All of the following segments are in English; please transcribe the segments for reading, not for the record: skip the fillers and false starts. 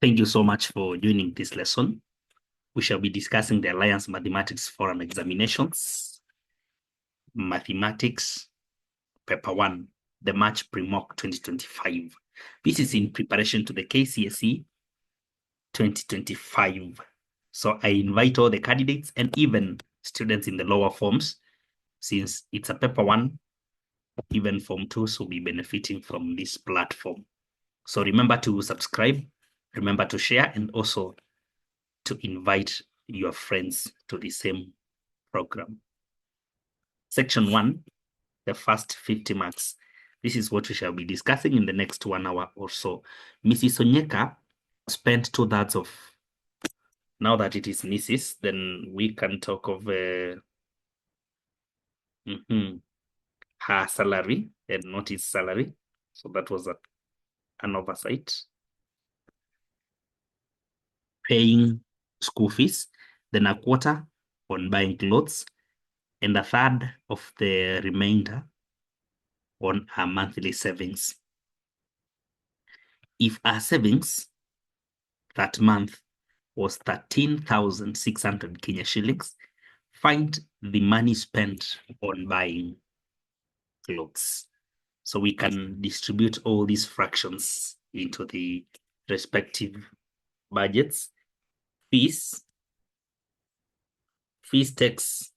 Thank you so much for joining this lesson. We shall be discussing the Alliance Mathematics Forum Examinations, Mathematics, Paper 1, the March Pre-Mock 2025. This is in preparation to the KCSE 2025. So I invite all the candidates and even students in the lower forms, since it's a Paper 1, even Form 2s will be benefiting from this platform. So remember to subscribe, remember to share, and also to invite your friends to the same program. Section 1, the first 50 marks. This is what we shall be discussing in the next 1 hour or so. Mrs. Onyeka spent 2/3 of, now that it is Mrs., then we can talk of her salary and not his salary. So that was an oversight. Paying school fees, then a quarter on buying clothes, and a third of the remainder on our monthly savings. If our savings that month was 13,600 Kenya shillings, find the money spent on buying clothes. So we can distribute all these fractions into the respective budgets. Fees takes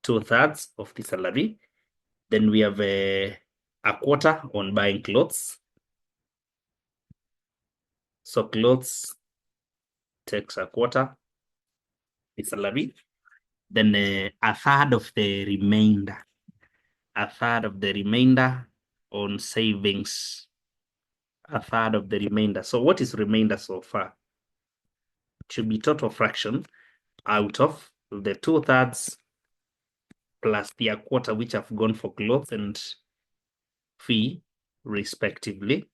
2/3 of the salary. Then we have a quarter on buying clothes. So clothes takes a quarter the salary. Then a third of the remainder. A third of the remainder on savings. A third of the remainder. So what is remainder so far? It should be total fraction out of the 2/3 plus the quarter, which have gone for clothes and fee, respectively.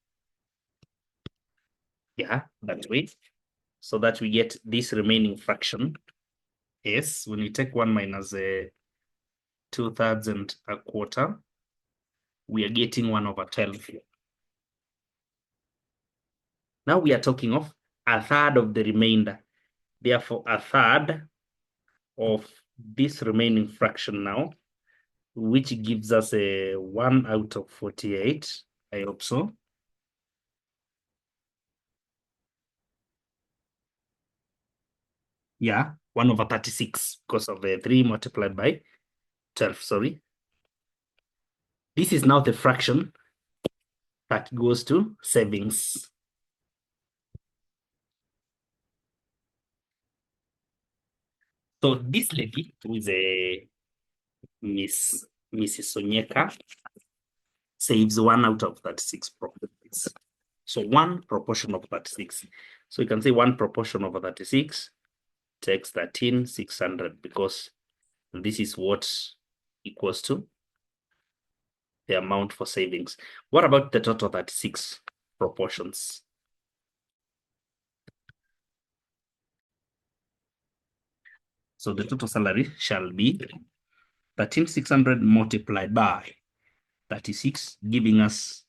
Yeah, that way. So that we get this remaining fraction is, when we take 1 minus 2/3 and a quarter, we are getting 1/12 here. Now we are talking of a third of the remainder. Therefore, a third of this remaining fraction now, which gives us a 1/48. I hope so. Yeah, 1/36 because of 3 multiplied by 12, sorry. This is now the fraction that goes to savings. So this lady, who is a Mrs. Onyeka, saves 1/36 profits. So 1 proportion of 36. So you can say 1 proportion over 36 takes 13,600, because this is what equals to the amount for savings. What about the total 36 proportions? So the total salary shall be 13,600 multiplied by 36, giving us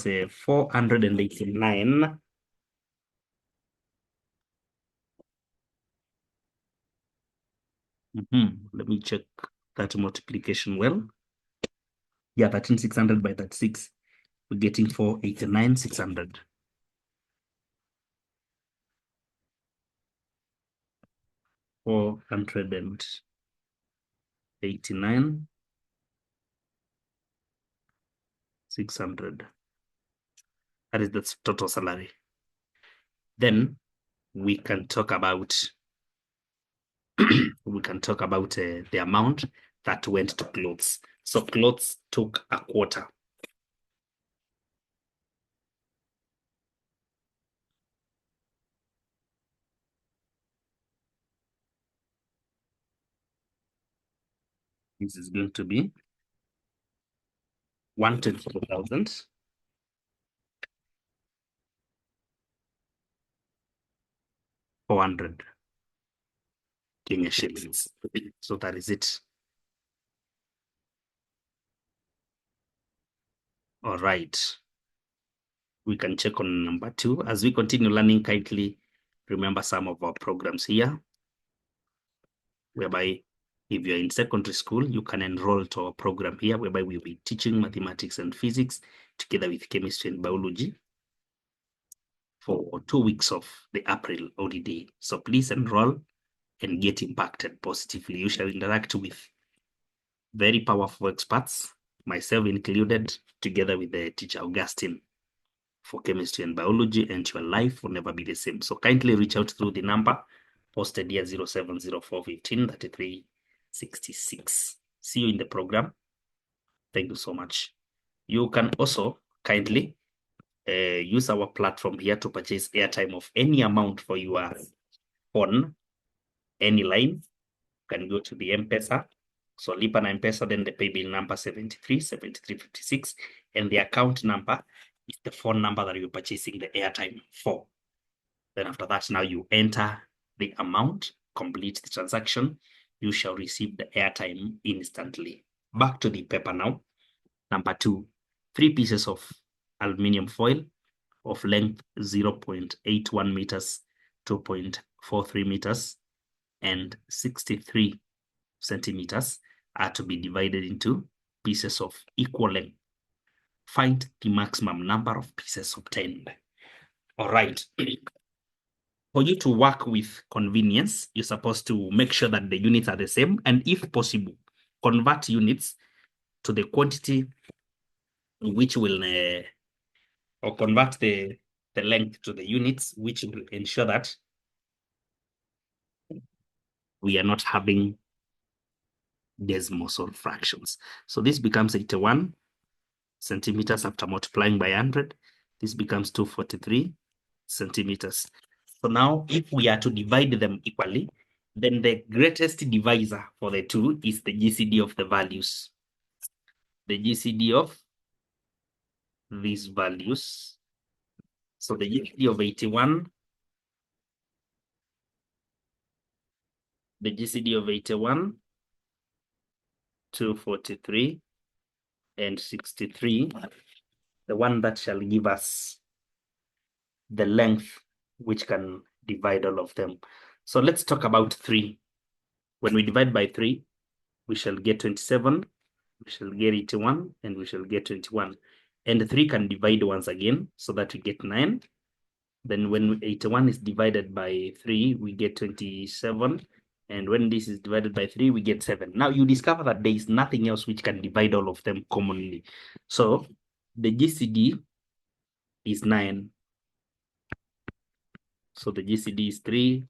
a 489. Let me check that multiplication well. Yeah, 13,600 by 36, we're getting 489,600. 489,600. That is the total salary. Then we can talk about the amount that went to clothes. So clothes took a quarter. This is going to be 124,000. $400 Kenya shillings. So that is it. All right. We can check on number 2. As we continue learning, kindly remember some of our programs here, whereby if you're in secondary school, you can enroll to our program here, whereby we'll be teaching mathematics and physics together with chemistry and biology for 2 weeks of the April holiday. So please enroll and get impacted positively. You shall interact with very powerful experts, myself included, together with the teacher Augustine for chemistry and biology, and your life will never be the same. So kindly reach out through the number posted here 070415 3366. See you in the program. Thank you so much. You can also kindly use our platform here to purchase airtime of any amount for your phone, any line. You can go to the M-Pesa. So Lipa na M-Pesa, then the pay bill number 737356, and the account number is the phone number that you're purchasing the airtime for. Then after that, now you enter the amount, complete the transaction, you shall receive the airtime instantly. Back to the paper now. Number 2, 3 pieces of aluminium foil of length 0.81 meters, 2.43 meters, and 63 centimeters are to be divided into pieces of equal length. Find the maximum number of pieces obtained. All right. For you to work with convenience, you're supposed to make sure that the units are the same, and if possible, convert units to the quantity which will, or convert the length to the units, which will ensure that we are not having decimals or fractions. So this becomes 81 centimeters after multiplying by 100. This becomes 243 centimeters. So now if we are to divide them equally, then the greatest divisor for the two is the GCD of the values. The GCD of these values. So the GCD of 81, the GCD of 81, 243, and 63, the one that shall give us the length which can divide all of them. So let's talk about 3. When we divide by 3, we shall get 27, we shall get 81, and we shall get 21. And 3 can divide once again, so that we get 9. Then when 81 is divided by 3, we get 27. And when this is divided by 3, we get 7. Now you discover that there is nothing else which can divide all of them commonly. So the GCD is 9. So the GCD is 3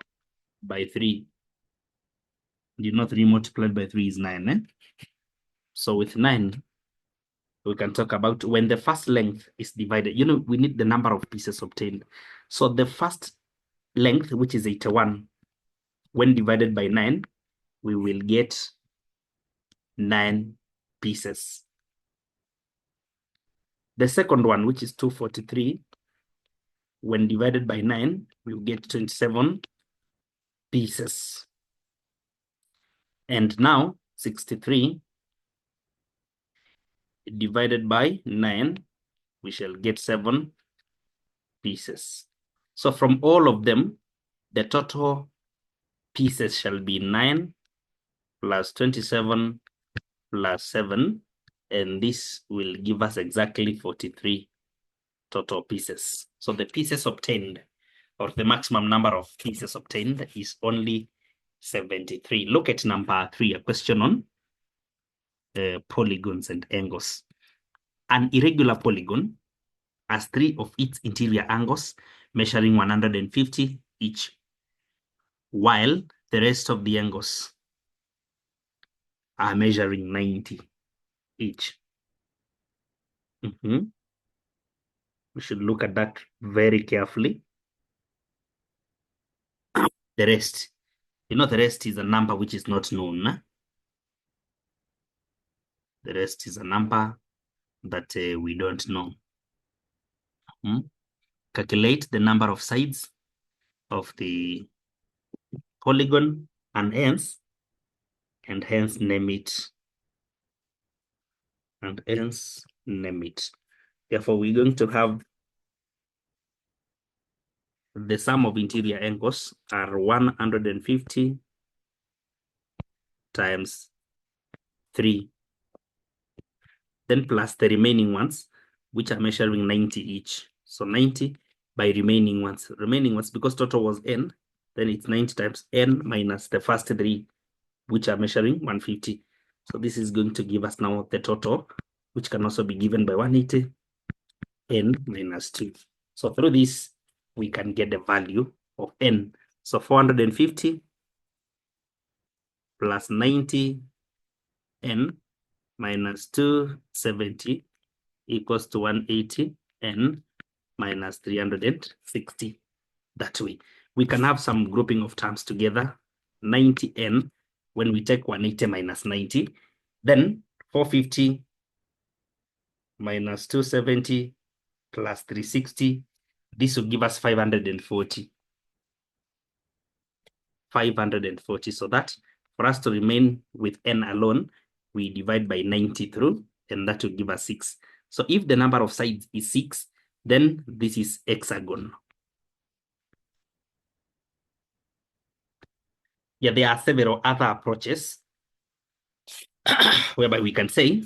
by 3. You know 3 multiplied by 3 is 9, eh? So with 9, we can talk about when the first length is divided. You know, we need the number of pieces obtained. So the first length, which is 81, when divided by 9, we will get 9 pieces. The second one, which is 243, when divided by 9, we will get 27 pieces. And now 63 divided by 9, we shall get 7 pieces. So from all of them, the total pieces shall be 9 plus 27 plus 7, and this will give us exactly 43 total pieces. So the pieces obtained, or the maximum number of pieces obtained, is only 73. Look at number 3, a question on polygons and angles. An irregular polygon has 3 of its interior angles measuring 150 each, while the rest of the angles are measuring 90 each. We should look at that very carefully. The rest, you know, the rest is a number which is not known. The rest is a number that we don't know. Calculate the number of sides of the polygon and hence name it. And hence name it. Therefore, we're going to have the sum of interior angles are 150 times 3, then plus the remaining ones, which are measuring 90 each. So 90 by remaining ones. Remaining ones, because total was n, then it's 90 times n minus the first 3, which are measuring 150. So this is going to give us now the total, which can also be given by 180, n minus 2. So through this, we can get the value of n. So 450 plus 90 n minus 270 equals to 180 n minus 360. That way, we can have some grouping of terms together. 90n, when we take 180 minus 90, then 450 minus 270 plus 360, this will give us 540. 540. So that for us to remain with n alone, we divide by 90 through, and that will give us 6. So if the number of sides is 6, then this is hexagon. Yeah, there are several other approaches whereby we can say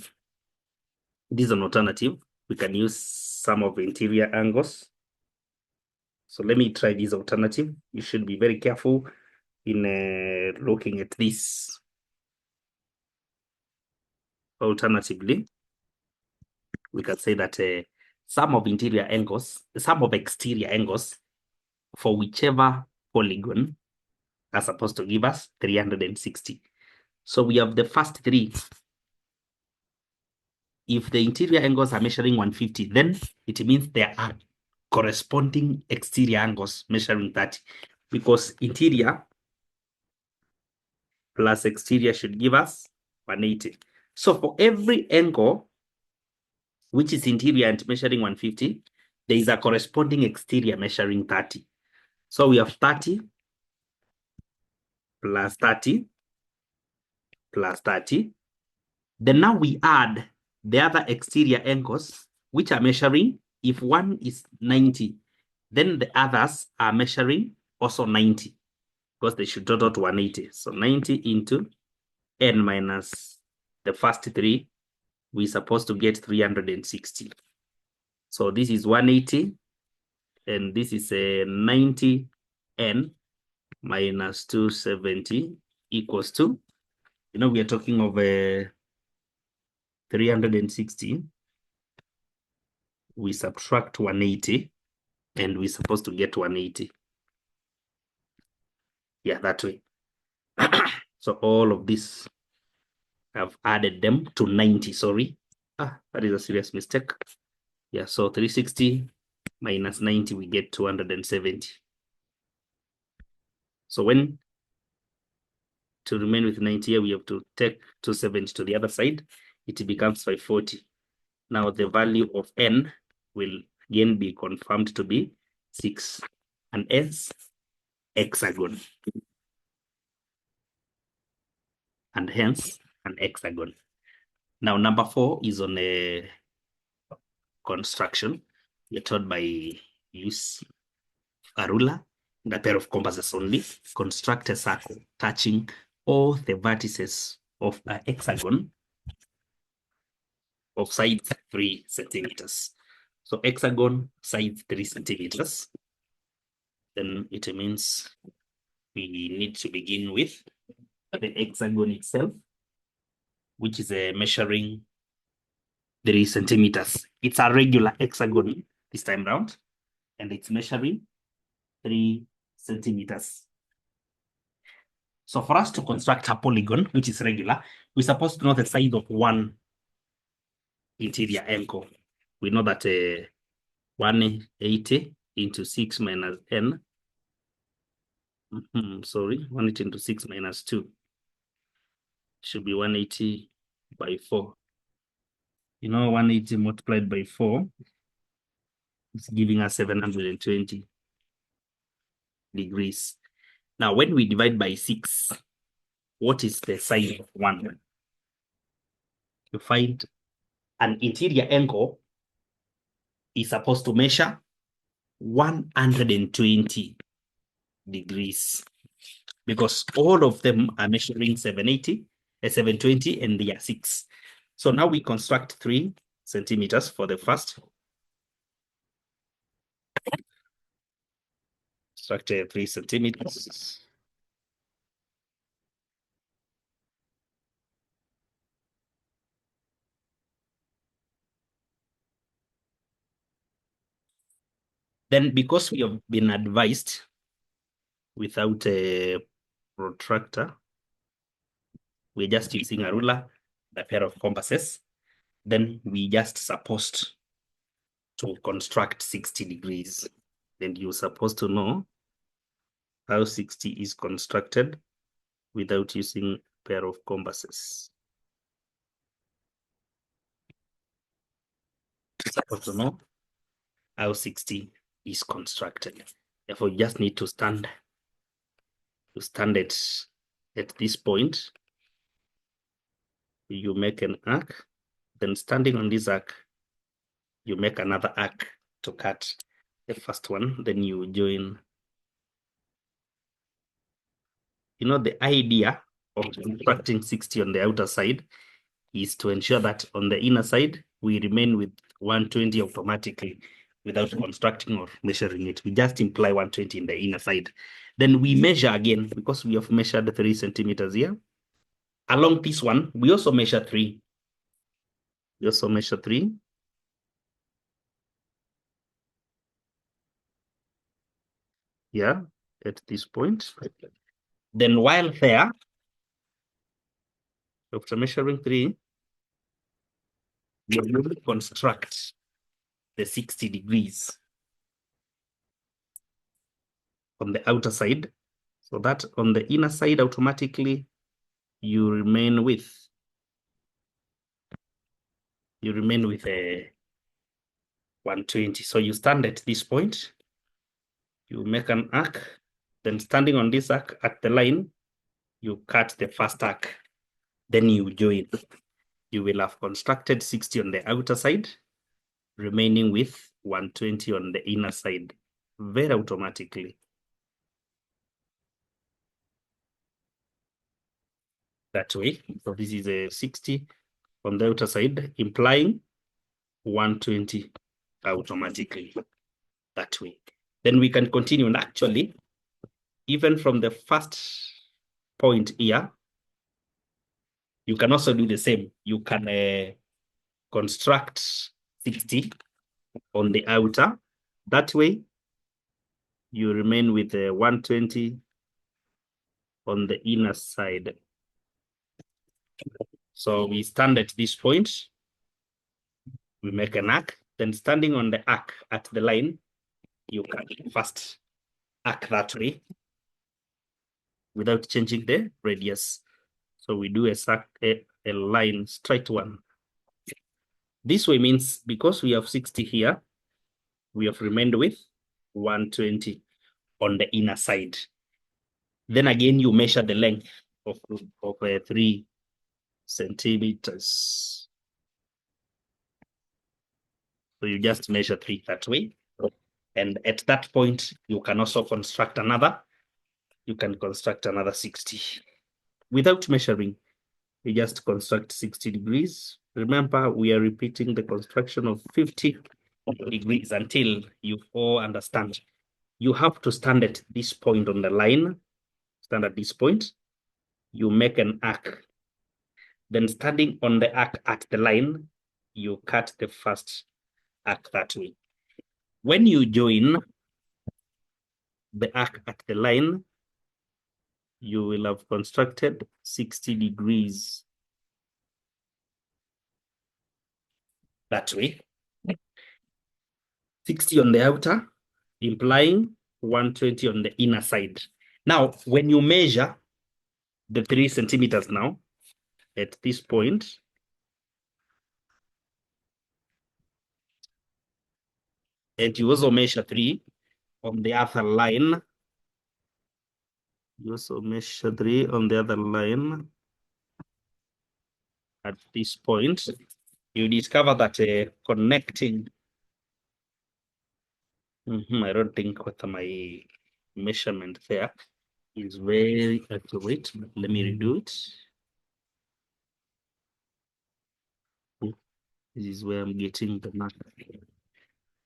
this is an alternative. We can use sum of interior angles. So let me try this alternative. You should be very careful in looking at this. Alternatively, we can say that sum of interior angles, sum of exterior angles for whichever polygon are supposed to give us 360. So we have the first 3. If the interior angles are measuring 150, then it means there are corresponding exterior angles measuring 30, because interior plus exterior should give us 180. So for every angle which is interior and measuring 150, there is a corresponding exterior measuring 30. So we have 30 plus 30 plus 30. Then now we add the other exterior angles, which are measuring, if one is 90, then the others are measuring also 90, because they should total to 180. So 90 into n minus the first 3, we're supposed to get 360. So this is 180, and this is a 90 n minus 270 equals to, we are talking of a 360. We subtract 180, and we're supposed to get 180. Yeah, that way. So all of this, I've added them to 90, sorry. That is a serious mistake. Yeah, so 360 minus 90, we get 270. So when to remain with 90 here, we have to take 270 to the other side. It becomes 540. Now the value of n will again be confirmed to be 6, and hence hexagon. And hence an hexagon. Now number 4 is on a construction. We're told by use a ruler and a pair of compasses only, construct a circle touching all the vertices of a hexagon of sides 3 centimeters. So hexagon sides 3 centimeters. Then it means we need to begin with the hexagon itself, which is a measuring 3 centimeters. It's a regular hexagon this time round, and it's measuring 3 centimeters. So for us to construct a polygon, which is regular, we're supposed to know the size of one interior angle. We know that 180 into 6 minus n. Sorry, 180 into 6 minus 2 should be 180 by 4. 180 multiplied by 4 is giving us 720 degrees. Now, when we divide by 6, what is the size of 1? You find an interior angle is supposed to measure 120 degrees because all of them are measuring 780, 720, and they are 6. So now we construct 3 centimeters for the first. Construct 3 centimeters. Then because we have been advised without a protractor, we're just using a ruler, a pair of compasses. Then we just supposed to construct 60 degrees. Then you're supposed to know how 60 is constructed without using a pair of compasses. You're supposed to know how 60 is constructed. Therefore, you just need to stand it at this point. You make an arc, then standing on this arc, you make another arc to cut the first one, then you join. You know, the idea of constructing 60 on the outer side is to ensure that on the inner side, we remain with 120 automatically without constructing or measuring it. We just imply 120 in the inner side. Then we measure again, because we have measured 3 centimeters here. Along this one, we also measure 3. We also measure 3. Yeah, at this point. Then while there, after measuring 3, we will construct the 60 degrees on the outer side, so that on the inner side, automatically, you remain with a 120. So you stand at this point, you make an arc, then standing on this arc at the line, you cut the first arc, then you join. You will have constructed 60 on the outer side, remaining with 120 on the inner side, very automatically. That way. So this is a 60 on the outer side, implying 120 automatically that way. Then we can continue. And actually, even from the first point here, you can also do the same. You can construct 60 on the outer. That way, you remain with 120 on the inner side. So we stand at this point, we make an arc, then standing on the arc at the line, you can first arc that way without changing the radius. So we do a line, straight one. This way means because we have 60 here, we have remained with 120 on the inner side. Then again, you measure the length of 3 centimeters. So you just measure 3 that way. And at that point, you can also construct another. You can construct another 60 without measuring. You just construct 60 degrees. Remember, we are repeating the construction of 50 degrees until you all understand. You have to stand at this point on the line. Stand at this point. You make an arc. Then standing on the arc at the line, you cut the first arc that way. When you join the arc at the line, you will have constructed 60 degrees that way. 60 on the outer, implying 120 on the inner side. Now, when you measure the 3 centimeters now, at this point, and you also measure 3 on the other line, you also measure 3 on the other line. At this point, you discover that connecting I don't think what my measurement there is very accurate. Let me redo it. This is where I'm getting the mark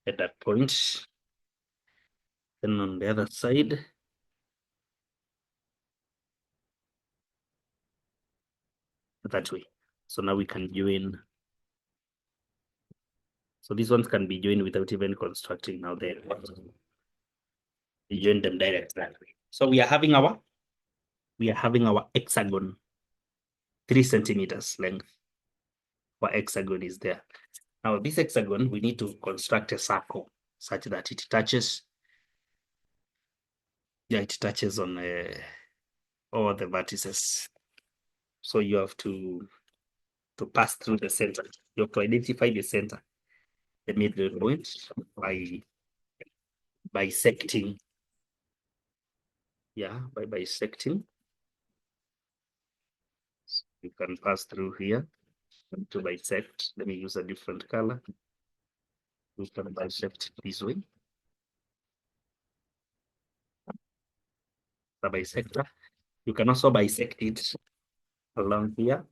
at that point. Then on the other side, that way. So now we can join. So these ones can be joined without even constructing now there. We join them direct that way. So we are having our hexagon, 3 centimeters length. Our hexagon is there. Now this hexagon, we need to construct a circle such that it touches. Yeah, it touches on all the vertices. So you have to pass through the center. You have to identify the center, the middle point, by bisecting. Yeah, by bisecting. You can pass through here to bisect. Let me use a different color. You can bisect this way. The bisector. You can also bisect it along here.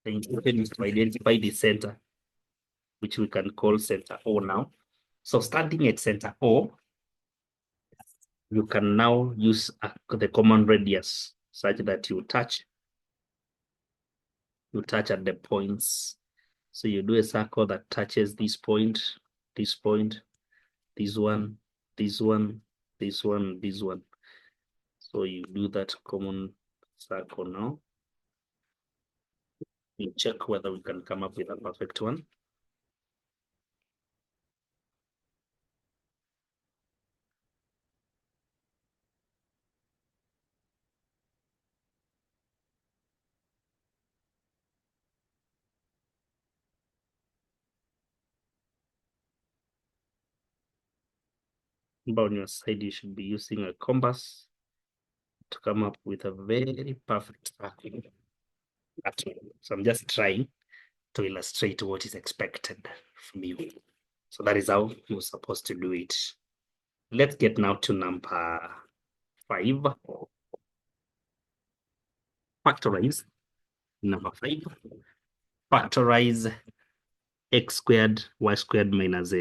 The intention is to identify the center, which we can call center O now. So starting at center O, you can now use the common radius such that you touch at the points. So you do a circle that touches this point, this point, this one, this one, this one, this one. So you do that common circle now. We check whether we can come up with a perfect one. But on your side, you should be using a compass to come up with a very perfect circle. So I'm just trying to illustrate what is expected from you. So that is how you're supposed to do it. Let's get now to number 5. Factorize. Number 5. Factorize x squared, y squared minus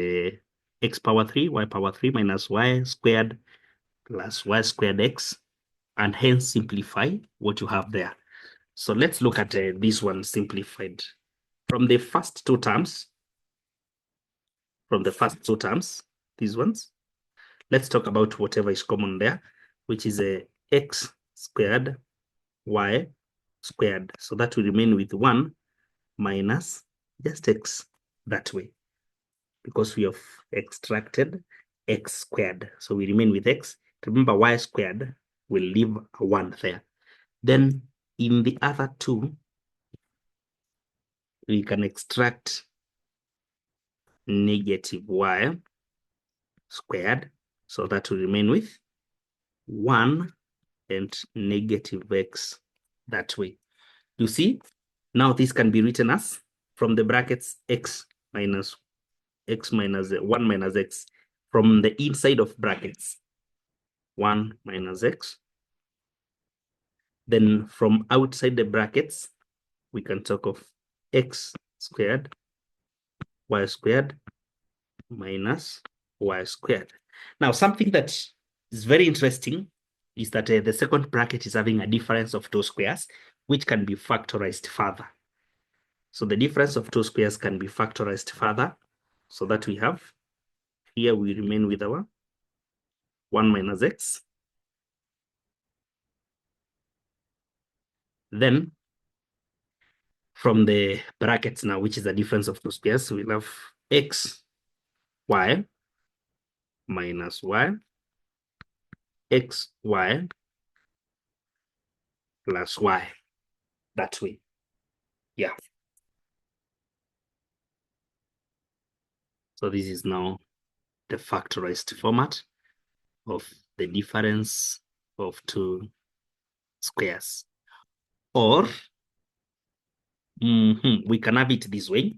x power 3, y power 3 minus y squared plus y squared x, and hence simplify what you have there. So let's look at this one simplified. From the first two terms, these ones, let's talk about whatever is common there, which is a x squared, y squared. So that will remain with 1 minus just x that way, because we have extracted x squared. So we remain with x. Remember, y squared will leave a 1 there. Then in the other two, we can extract negative y squared. So that will remain with 1 and negative x that way. You see, now this can be written as from the brackets x minus 1 minus x, from the inside of brackets 1 minus x. Then from outside the brackets, we can talk of x squared, y squared minus y squared. Now, something that is very interesting is that the second bracket is having a difference of 2 squares, which can be factorized further. So the difference of 2 squares can be factorized further, so that we have here, we remain with our 1 minus x. Then from the brackets now, which is the difference of 2 squares, we'll have x, y minus y, x, y plus y, that way. Yeah. So this is now the factorized format of the difference of 2 squares. Or we can have it this way.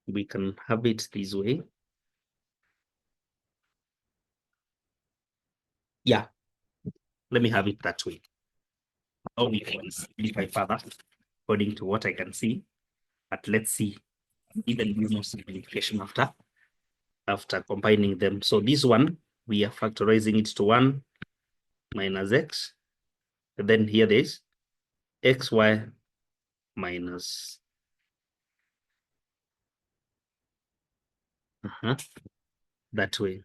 We can have it this way. Yeah, let me have it that way. Or we can simplify further according to what I can see. But let's see, even do more simplification after combining them. So this one, we are factorizing it to 1 minus x. And then here there is xy minus that way.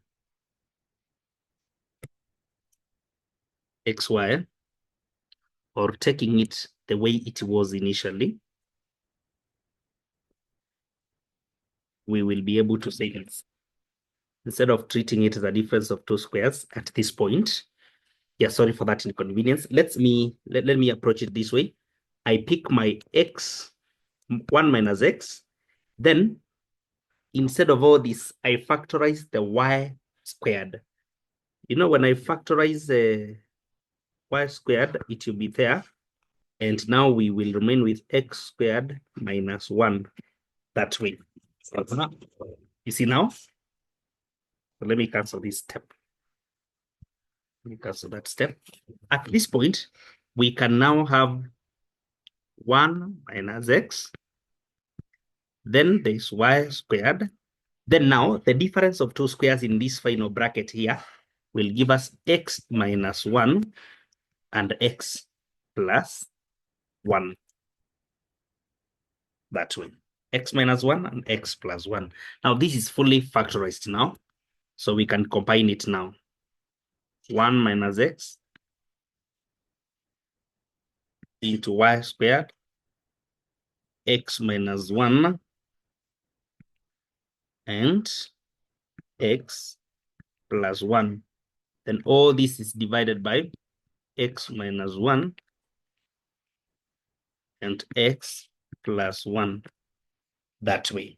Xy, or taking it the way it was initially, we will be able to say this. Instead of treating it as a difference of two squares at this point, yeah, sorry for that inconvenience. Let me approach it this way. I pick my x, 1 minus x, then instead of all this, I factorize the y squared. You know, when I factorize the y squared, it will be there. And now we will remain with x squared minus 1 that way. You see now? So let me cancel this step. Let me cancel that step. At this point, we can now have 1 minus x. Then there's y squared. Then now the difference of two squares in this final bracket here will give us x minus 1 and x plus 1. That way. X minus 1 and x plus 1. Now this is fully factorized now. So we can combine it now. 1 minus x into y squared, x minus 1 and x plus 1. Then all this is divided by x minus 1 and x plus 1 that way.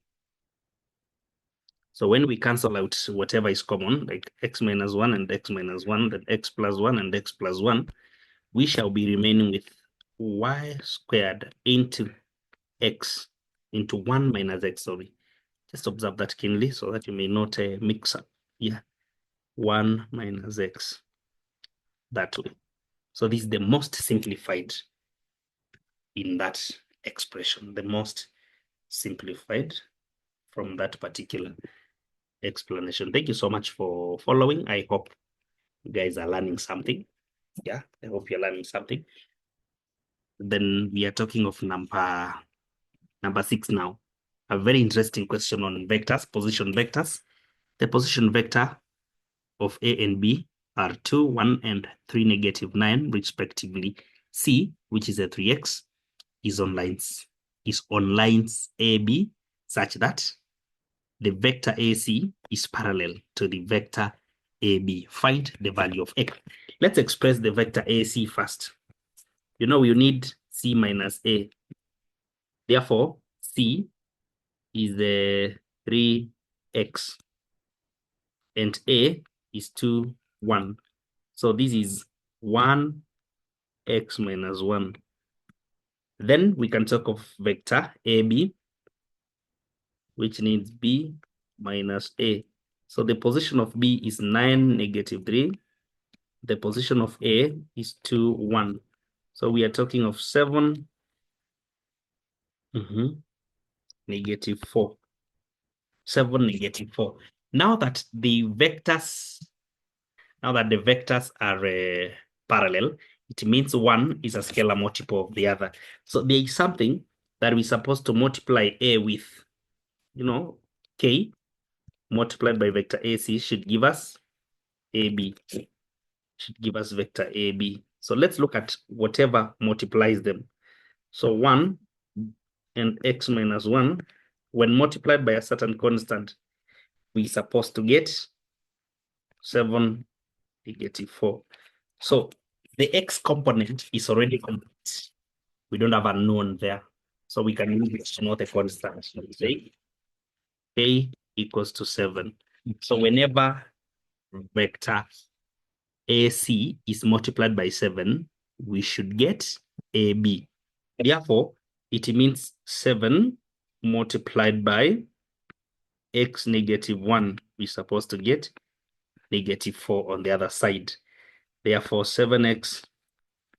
So when we cancel out whatever is common, like x minus 1 and x minus 1, then x plus 1 and x plus 1, we shall be remaining with y squared into x into 1 minus x, sorry. Just observe that keenly so that you may not mix up. Yeah, 1 minus x that way. So this is the most simplified in that expression, the most simplified from that particular explanation. Thank you so much for following. I hope you guys are learning something. Yeah, I hope you're learning something. Then we are talking of number 6 now. A very interesting question on vectors, position vectors. The position vector of A and B are 2, 1, and 3, negative 9, respectively. C, which is a 3x, is on lines AB such that the vector AC is parallel to the vector AB. Find the value of X. Let's express the vector AC first. You know, you need C minus A. Therefore, C is the 3x and A is 2, 1. So this is 1x minus 1. Then we can talk of vector AB, which needs B minus A. So the position of B is 9, negative 3. The position of A is 2, 1. So we are talking of 7, negative 4. 7, negative 4. Now that the vectors are parallel, it means one is a scalar multiple of the other. So there is something that we're supposed to multiply A with, you know, K multiplied by vector AC should give us AB, should give us vector AB. So let's look at whatever multiplies them. So 1 and x minus 1, when multiplied by a certain constant, we're supposed to get 7, negative 4. So the x component is already complete. We don't have a known there. So we can use it to know the constant. So we say k equals to 7. So whenever vector AC is multiplied by 7, we should get AB. Therefore, it means 7 multiplied by x negative 1. We're supposed to get negative 4 on the other side. Therefore, 7x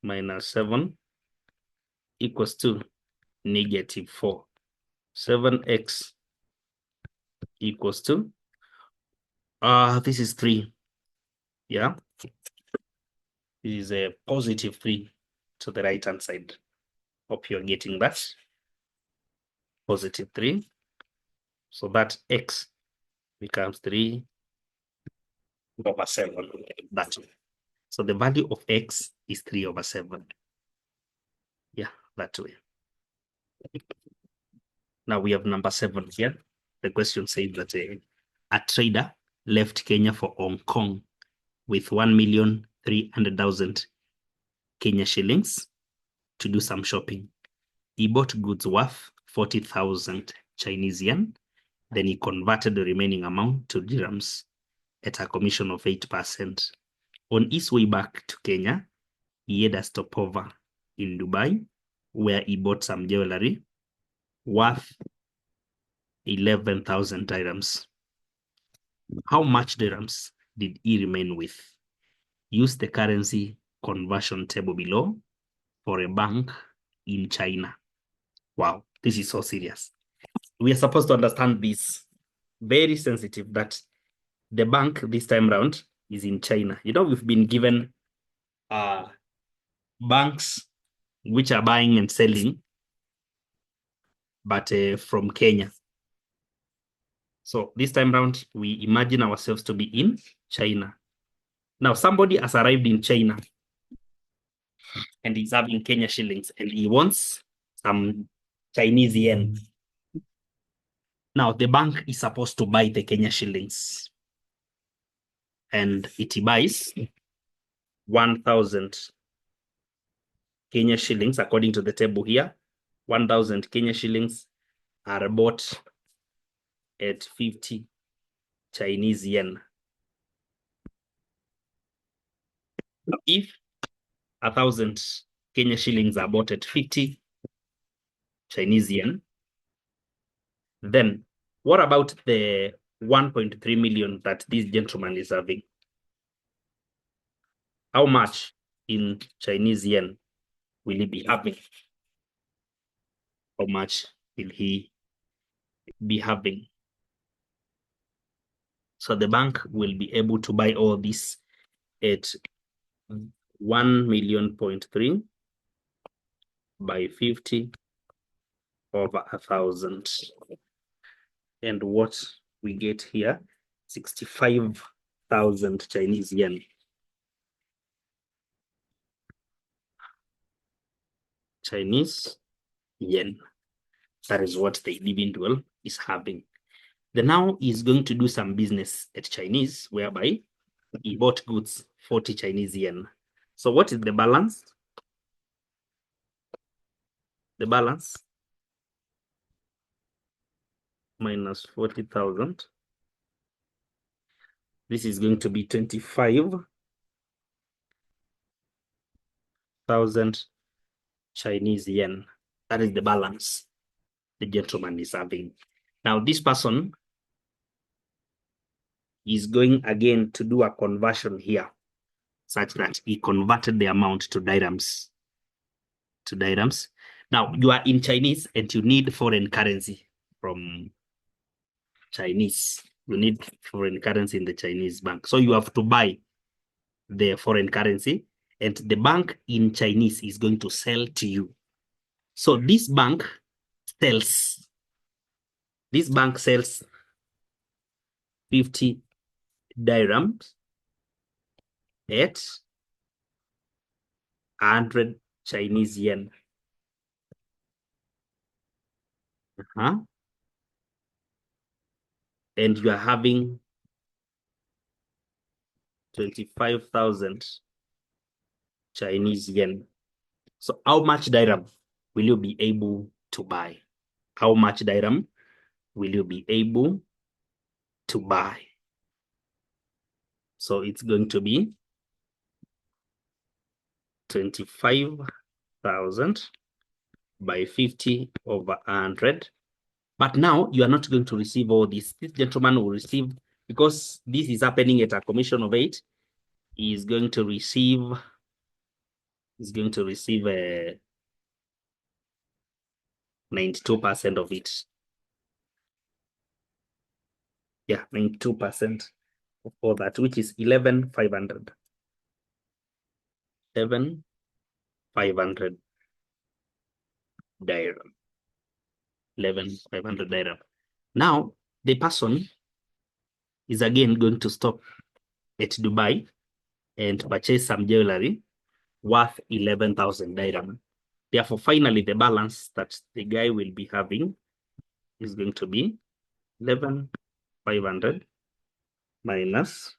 minus 7 equals to -4. 7x equals to, this is 3. Yeah. This is a positive 3 to the right-hand side. Hope you're getting that. Positive 3. So that x becomes 3 over 7. That way. So the value of x is 3 over 7. Yeah, that way. Now we have number 7 here. The question says that a trader left Kenya for Hong Kong with 1,300,000 Kenya shillings to do some shopping. He bought goods worth 40,000 Chinese yen. Then he converted the remaining amount to dirhams at a commission of 8%. On his way back to Kenya, he had a stopover in Dubai where he bought some jewelry worth 11,000 dirhams. How much dirhams did he remain with? Use the currency conversion table below for a bank in China. Wow, this is so serious. We are supposed to understand this. Very sensitive that the bank this time round is in China. You know, we've been given banks which are buying and selling, but from Kenya. So this time round, we imagine ourselves to be in China. Now, somebody has arrived in China and he's having Kenya shillings and he wants some Chinese yen. Now, the bank is supposed to buy the Kenya shillings and it buys 1,000 Kenya shillings, according to the table here. 1,000 Kenya shillings are bought at 50 Chinese yen. Now, if 1,000 Kenya shillings are bought at 50 Chinese yen, then what about the 1.3 million that this gentleman is having? How much in Chinese yen will he be having? How much will he be having? So the bank will be able to buy all this at 1,000,000.3 by 50 over 1,000. And what we get here, 65,000 Chinese yen. Chinese yen. That is what the individual is having. Then now he's going to do some business at Chinese, whereby he bought goods 40 Chinese yen. So what is the balance? The balance minus 40,000. This is going to be 25,000 Chinese yen. That is the balance the gentleman is having. Now this person is going again to do a conversion here, such that he converted the amount to dirhams. Now you are in Chinese and you need foreign currency from Chinese. You need foreign currency in the Chinese bank. So you have to buy the foreign currency and the bank in Chinese is going to sell to you. So this bank sells 50 dirhams at 100 Chinese yen. And you are having 25,000 Chinese yen. So how much dirham will you be able to buy? How much dirham will you be able to buy? So it's going to be 25,000 by 50 over 100. But now you are not going to receive all this. This gentleman will receive, because this is happening at a commission of 8, is going to receive 92% of it. Yeah, 92% of all that, which is 11,500. 11,500 dirham. 11,500 dirham. Now, the person is again going to stop at Dubai and purchase some jewelry worth 11,000 dirham. Therefore, finally, the balance that the guy will be having is going to be 11,500 minus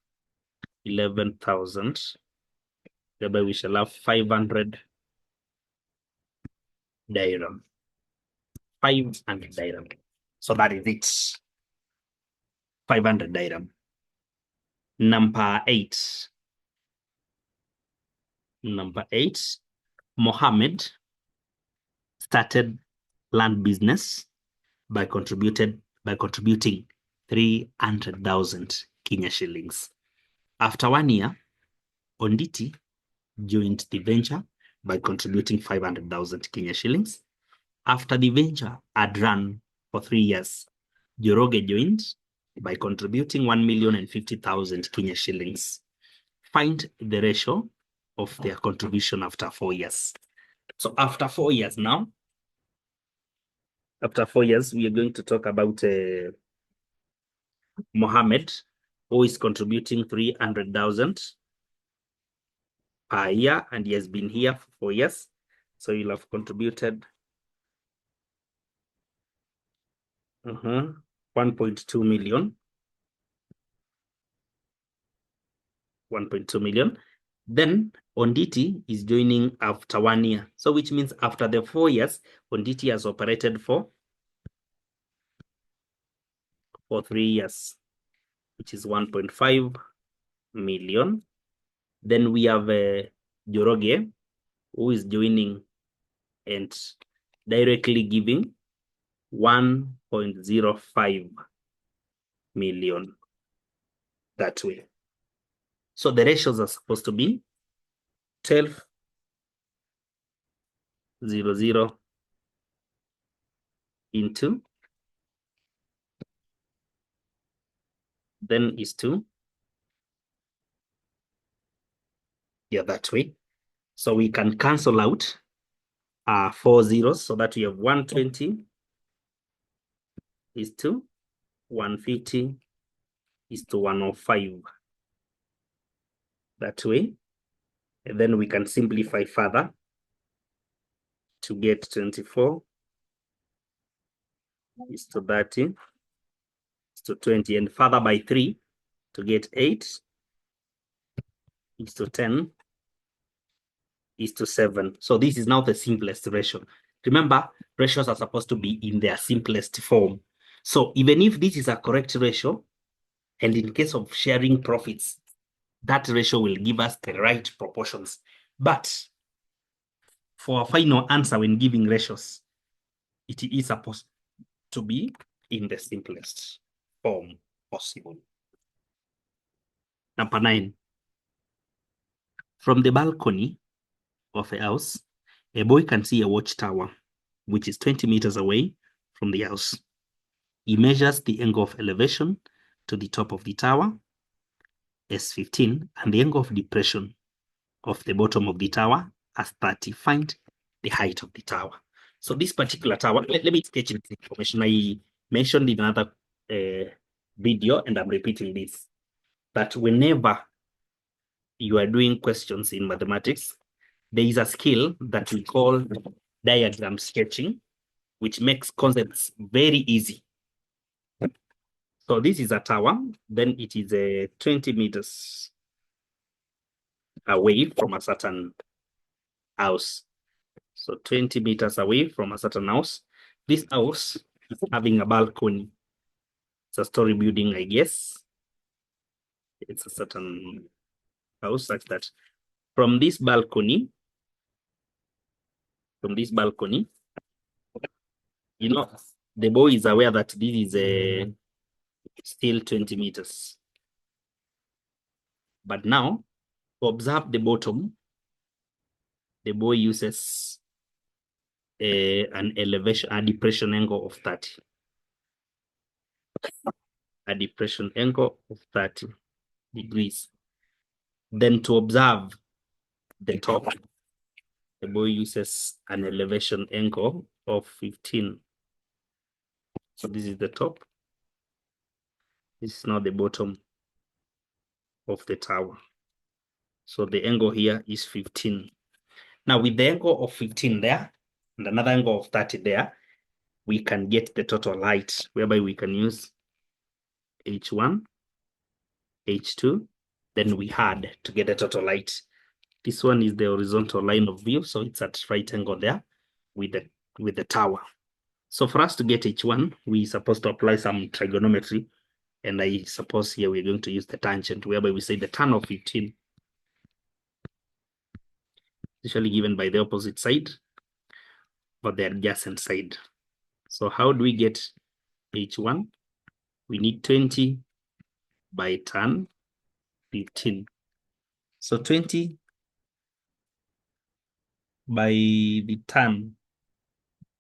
11,000. Thereby, we shall have 500 dirham. 500 dirham. So that is it. 500 dirham. Number 8. Number 8, Mohammed started land business by contributing 300,000 Kenya shillings. After 1 year, Onditi joined the venture by contributing 500,000 Kenya shillings. After the venture had run for 3 years, Joroge joined by contributing 1,050,000 Kenya shillings. Find the ratio of their contribution after 4 years. So after 4 years now, we are going to talk about Mohammed, who is contributing 300,000 per year, and he has been here for 4 years. So you'll have contributed 1.2 million. 1.2 million. Then Onditi is joining after 1 year. So which means after the 4 years, Onditi has operated for 3 years, which is 1.5 million. Then we have Joroge, who is joining and directly giving 1.05 million that way. So the ratios are supposed to be 12,000 into, then is 2. Yeah, that way. So we can cancel out 4 zeros so that we have 120 is to 150 is to 105. That way. And then we can simplify further to get 24 is to 30 is to 20, and further by 3 to get 8 is to 10 is to 7. So this is now the simplest ratio. Remember, ratios are supposed to be in their simplest form. So even if this is a correct ratio, and in case of sharing profits, that ratio will give us the right proportions. But for a final answer when giving ratios, it is supposed to be in the simplest form possible. Number 9. From the balcony of a house, a boy can see a watchtower, which is 20 meters away from the house. He measures the angle of elevation to the top of the tower, S15, and the angle of depression of the bottom of the tower as 30. Find the height of the tower. So this particular tower, let me sketch this information. I mentioned in another video, and I'm repeating this, that whenever you are doing questions in mathematics, there is a skill that we call diagram sketching, which makes concepts very easy. So this is a tower, then it is 20 meters away from a certain house. So 20 meters away from a certain house. This house is having a balcony. It's a story building, I guess. It's a certain house such that from this balcony, you know, the boy is aware that this is still 20 meters. But now observe the bottom. The boy uses an elevation, a depression angle of 30. A depression angle of 30 degrees. Then to observe the top, the boy uses an elevation angle of 15. So this is the top. This is now the bottom of the tower. So the angle here is 15. Now with the angle of 15 there, and another angle of 30 there, we can get the total height, whereby we can use H1, H2, then we add to get the total height. This one is the horizontal line of view, so it's at right angle there with the tower. So for us to get H1, we're supposed to apply some trigonometry, and I suppose here we're going to use the tangent, whereby we say the tan of 15 usually given by the opposite side or the adjacent side. So how do we get H1? We need 20 by tan 15. So 20 by the tan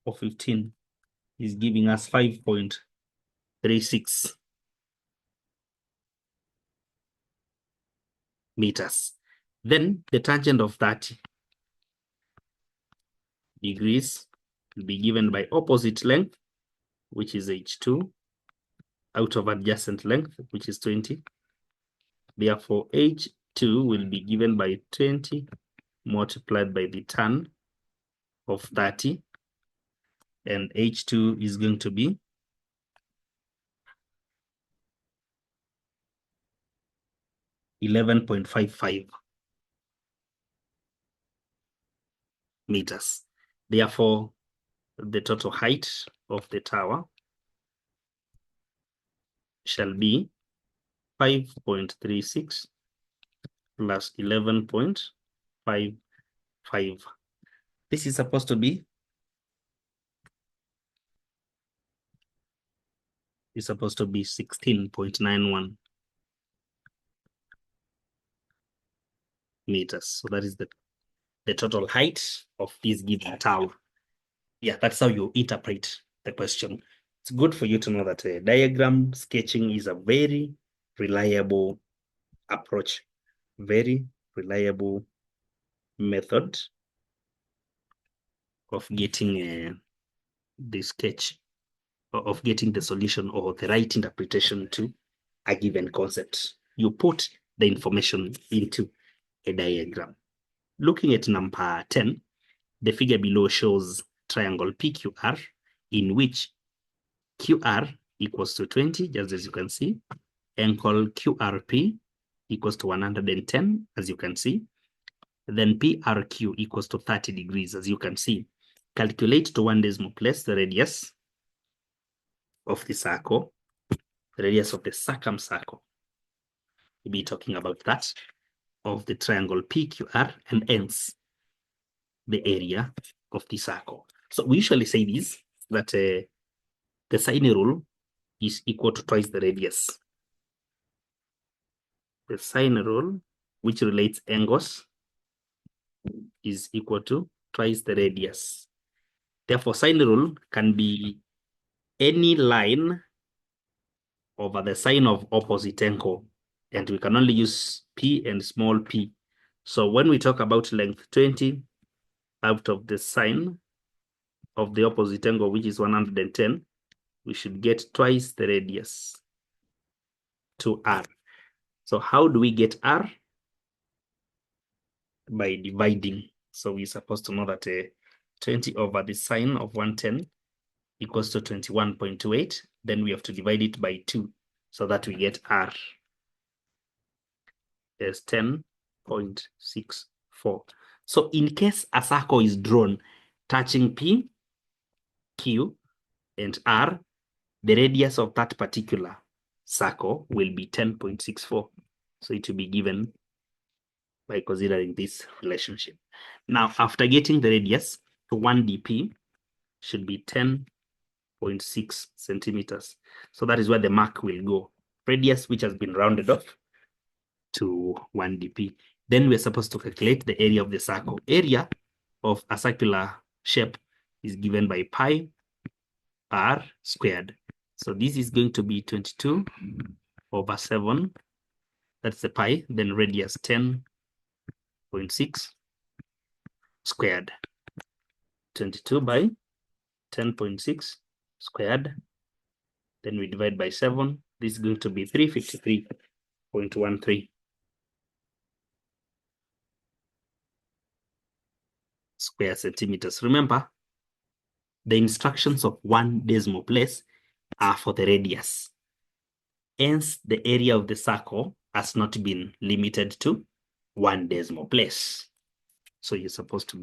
of 15 is giving us 5.36 meters. Then the tangent of 30 degrees will be given by opposite length, which is H2, out of adjacent length, which is 20. Therefore, H2 will be given by 20 multiplied by the tan of 30. And H2 is going to be 11.55 meters. Therefore, the total height of the tower shall be 5.36 plus 11.55. This is supposed to be 16.91 meters. So that is the total height of this given tower. Yeah, that's how you interpret the question. It's good for you to know that diagram sketching is a very reliable approach, very reliable method of getting the sketch, of getting the solution or the right interpretation to a given concept. You put the information into a diagram. Looking at number 10, the figure below shows triangle PQR in which QR equals to 20, just as you can see. Angle QRP equals to 110, as you can see. Then PRQ equals to 30 degrees, as you can see. Calculate to 1 decimal place the radius of the circle, the radius of the circumcircle. We'll be talking about that, of the triangle PQR, and hence the area of the circle. So we usually say this, that the sine rule is equal to twice the radius. The sine rule, which relates angles, is equal to twice the radius. Therefore, sine rule can be any line over the sine of opposite angle, and we can only use p and small p. So when we talk about length 20 out of the sine of the opposite angle, which is 110, we should get twice the radius to r. So how do we get r? By dividing. So we're supposed to know that 20 over the sine of 110 equals to 21.28. Then we have to divide it by 2 so that we get r as 10.64. So in case a circle is drawn touching P, Q, and R, the radius of that particular circle will be 10.64. So it will be given by considering this relationship. Now, after getting the radius, 1 dp should be 10.6 centimeters. So that is where the mark will go. Radius, which has been rounded off to 1 dp. Then we're supposed to calculate the area of the circle. Area of a circular shape is given by pi r squared. So this is going to be 22 over 7. That's the pi. Then radius 10.6 squared. 22 by 10.6 squared. Then we divide by 7. This is going to be 353.13 square centimeters. Remember, the instructions of 1 decimal place are for the radius. Hence, the area of the circle has not been limited to 1 decimal place. So you're supposed to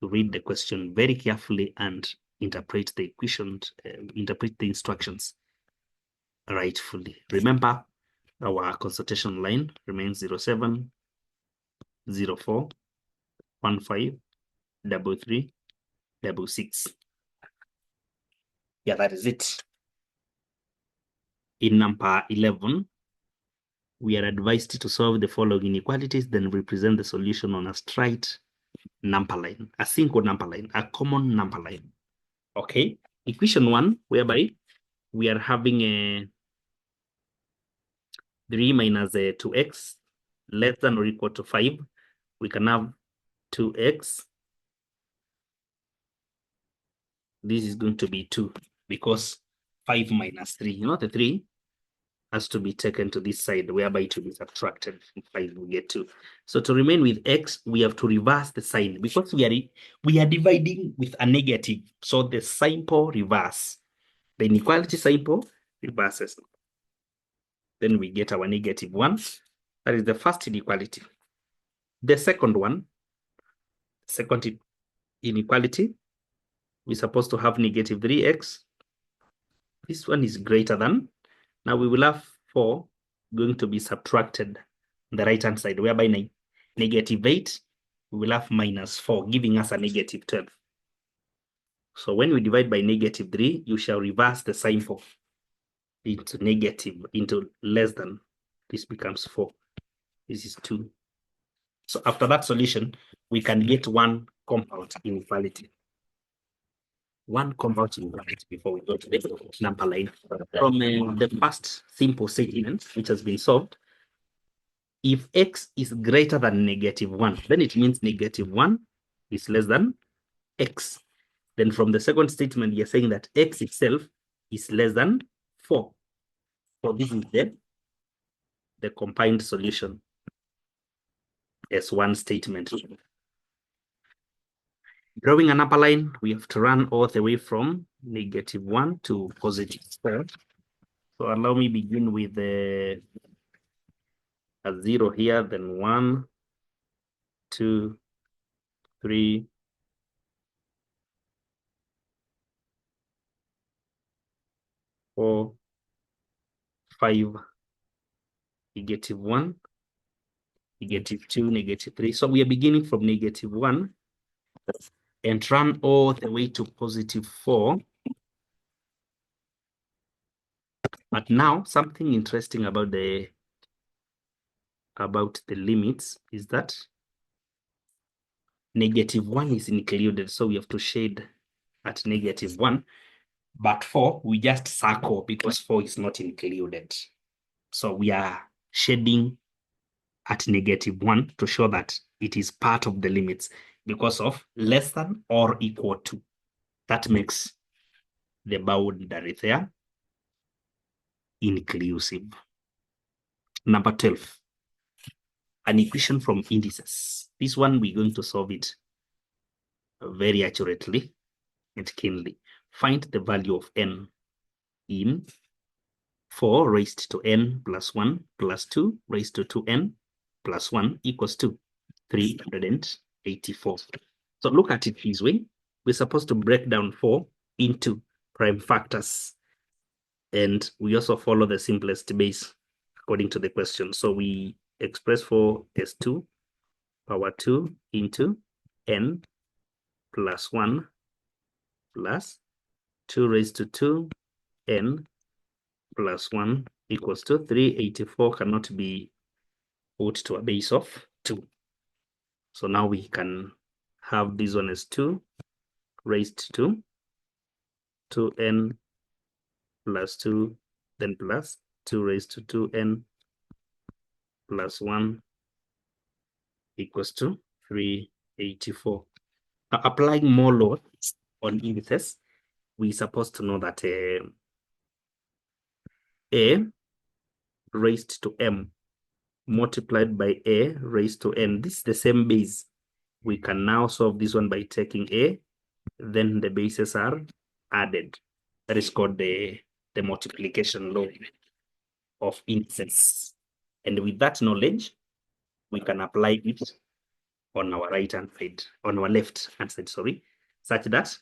read the question very carefully and interpret the equations, interpret the instructions rightfully. Remember, our consultation line remains 07 04 15 33 66. Yeah, that is it. In number 11, we are advised to solve the following inequalities, then represent the solution on a straight number line, a single number line, a common number line. Okay, equation 1, whereby we are having a 3 minus 2x less than or equal to 5. We can have 2x. This is going to be 2 because 5 minus 3, the 3 has to be taken to this side, whereby it will be subtracted from 5, we get 2. So to remain with x, we have to reverse the sign because we are dividing with a negative. So the simple reverse. The inequality simple reverses. Then we get our -1. That is the first inequality. The second one, second inequality, we're supposed to have -3x. This one is greater than. Now we will have 4 going to be subtracted on the right-hand side, whereby -8, we will have -4, giving us a -12. So when we divide by -3, you shall reverse the sign for into negative, into less than. This becomes 4. This is 2. So after that solution, we can get one compound inequality. One compound inequality before we go to the number line. From the first simple statement, which has been solved, if x is greater than -1, then it means -1 is less than x. Then from the second statement, you're saying that x itself is less than 4. So this is the combined solution as one statement. Drawing an upper line, we have to run all the way from -1 to +4. So allow me begin with a 0 here, then 1, 2, 3, 4, 5, -1, -2, -3. So we are beginning from -1 and run all the way to +4. But now something interesting about the limits is that -1 is included. So we have to shade at -1. But 4, we just circle because 4 is not included. So we are shading at -1 to show that it is part of the limits because of less than or equal to. That makes the boundary there inclusive. Number 12, an equation from indices. This one, we're going to solve it very accurately and keenly. Find the value of n in 4 raised to n plus 1 plus 2 raised to 2n plus 1 equals to 384. So look at it this way. We're supposed to break down 4 into prime factors. And we also follow the simplest base according to the question. So we express 4 as 2 power 2 into n plus 1 plus 2 raised to 2 n plus 1 equals to 384 cannot be put to a base of 2. So now we can have this one as 2 raised to 2n plus 2, then plus 2 raised to 2n plus 1 equals to 384. Now, applying more load on indices, we're supposed to know that a raised to m multiplied by a raised to n, this is the same base. We can now solve this one by taking a, then the bases are added. That is called the multiplication law of indices. And with that knowledge, we can apply it on our right hand side, on our left hand side, sorry, such that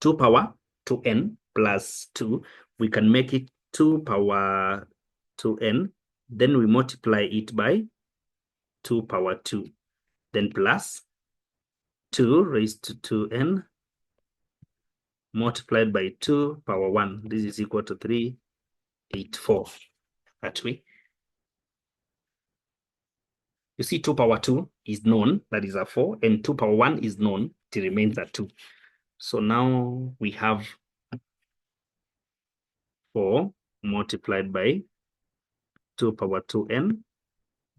2 power 2n plus 2, we can make it 2 power 2n, then we multiply it by 2 power 2, then plus 2 raised to 2n multiplied by 2 power 1. This is equal to 384. That way. You see 2 power 2 is known, that is a 4, and 2 power 1 is known, it remains a 2. So now we have 4 multiplied by 2 power 2n,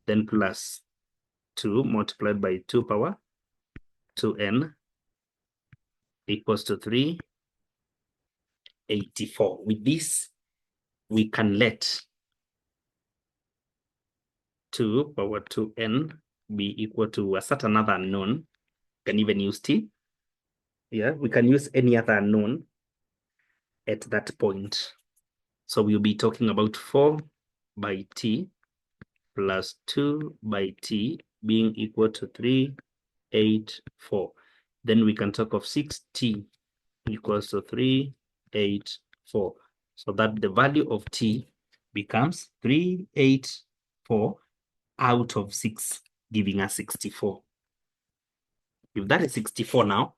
then plus 2 multiplied by 2 power 2n equals to 384. With this, we can let 2 power 2n be equal to a certain other unknown. You can even use t. Yeah, we can use any other unknown at that point. So we'll be talking about 4 by t plus 2 by t being equal to 384. Then we can talk of 6t equals to 384. So that the value of t becomes 384 out of 6, giving us 64. If that is 64 now,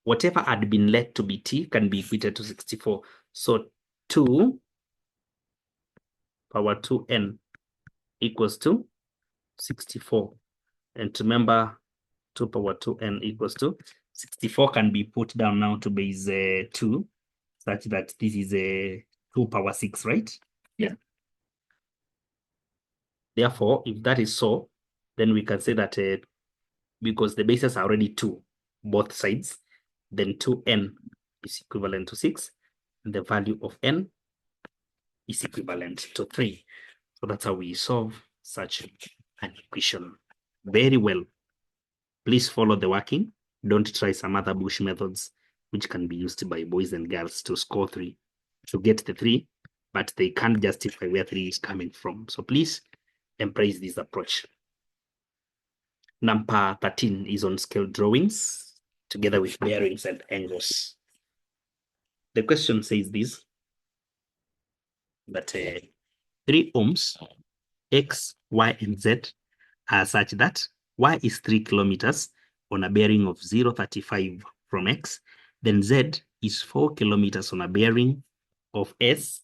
whatever had been let to be t can be equated to 64. So 2 power 2n equals to 64. And remember, 2 power 2n equals to 64 can be put down now to base 2, such that this is a 2 power 6, right? Yeah. Therefore, if that is so, then we can say that because the bases are already 2, both sides, then 2n is equivalent to 6, and the value of n is equivalent to 3. So that's how we solve such an equation. Very well. Please follow the working. Don't try some other bush methods, which can be used by boys and girls to score 3, to get the 3, but they can't justify where 3 is coming from. So please embrace this approach. Number 13 is on scale drawings, together with bearings and angles. The question says this, that 3 ohms, x, y, and z are such that y is 3 kilometers on a bearing of 0.35 from x, then z is 4 kilometers on a bearing of s,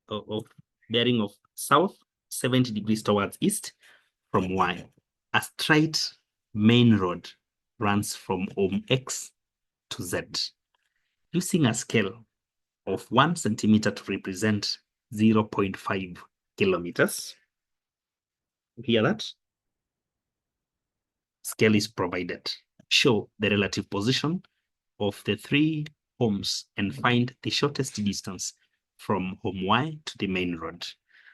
of bearing of south 70 degrees towards east from y. A straight main rod runs from ohm x to z, using a scale of 1 centimeter to represent 0.5 kilometers. Hear that? Scale is provided. Show the relative position of the 3 ohms and find the shortest distance from ohm y to the main rod.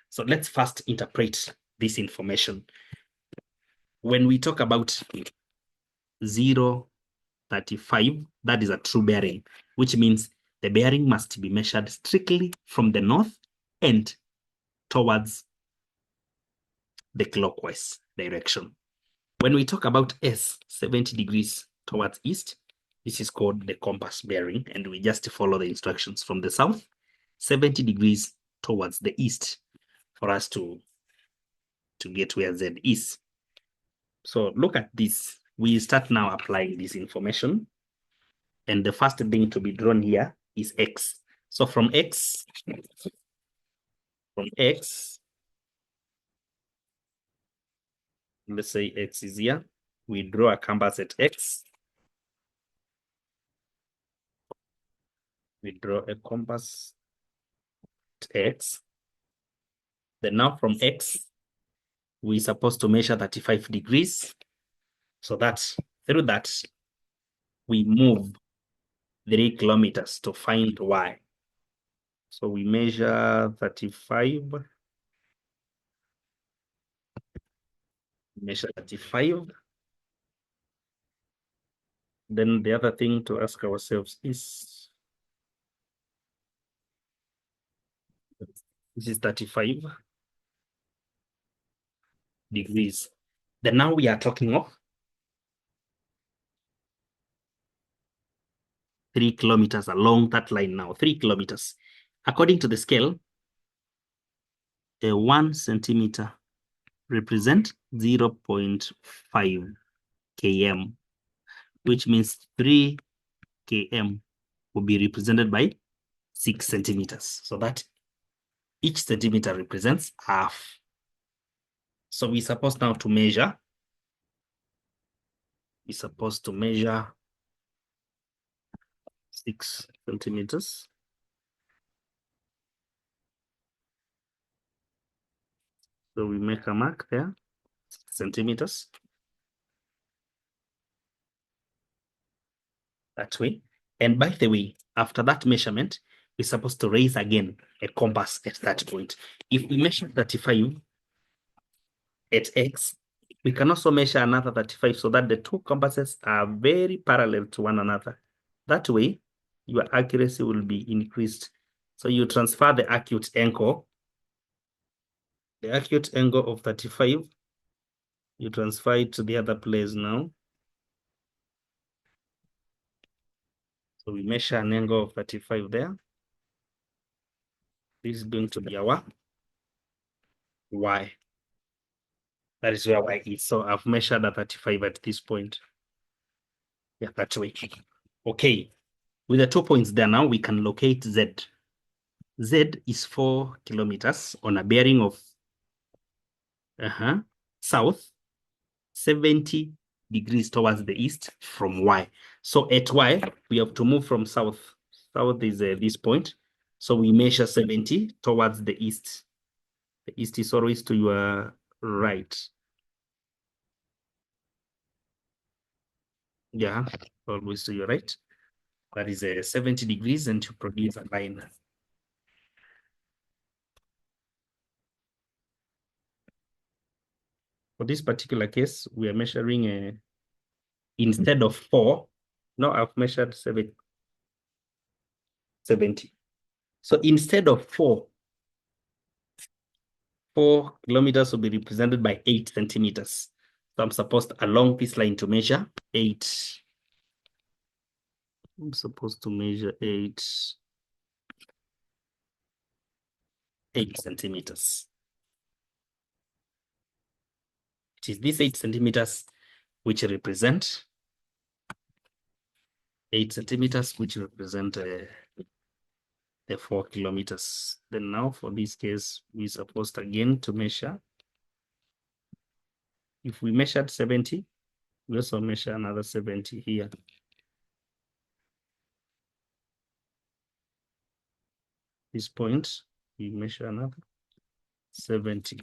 So let's first interpret this information. When we talk about 0.35, that is a true bearing, which means the bearing must be measured strictly from the north and towards the clockwise direction. When we talk about S, 70 degrees towards east, this is called the compass bearing, and we just follow the instructions from the south, 70 degrees towards the east for us to get where Z is. So look at this. We start now applying this information, and the first thing to be drawn here is X. So from X, let's say X is here. We draw a compass at X. We draw a compass at X. Then now from X, we're supposed to measure 35 degrees. So that through that, we move 3 kilometers to find Y. So we measure 35. Measure 35. Then the other thing to ask ourselves is, this is 35 degrees. Then now we are talking of 3 kilometers along that line now, 3 kilometers. According to the scale, a 1 centimeter represent 0.5 km, which means 3 km will be represented by 6 centimeters. So that each centimeter represents half. So we're supposed now to measure. We're supposed to measure 6 centimeters. So we make a mark there, 6 centimeters. That way. And by the way, after that measurement, we're supposed to raise again a compass at that point. If we measure 35 at X, we can also measure another 35 so that the two compasses are very parallel to one another. That way, your accuracy will be increased. So you transfer the acute angle of 35, you transfer it to the other place now. So we measure an angle of 35 there. This is going to be our Y. That is where Y is. So I've measured a 35 at this point. Yeah, that way. Okay. With the 2 points there now, we can locate Z. Z is 4 kilometers on a bearing of south, 70 degrees towards the east from Y. So at Y, we have to move from south. South is this point. So we measure 70 towards the east. The east is always to your right. Yeah, always to your right. That is 70 degrees, and to produce a line. For this particular case, we are measuring instead of 4, now I've measured 70. So instead of 4 kilometers will be represented by 8 centimeters. So I'm supposed along this line to measure 8. I'm supposed to measure 8 centimeters. It is these 8 centimeters which represent 8 centimeters, which represent the 4 kilometers. Then now for this case, we're supposed again to measure. If we measured 70, we also measure another 70 here. This point, we measure another 70.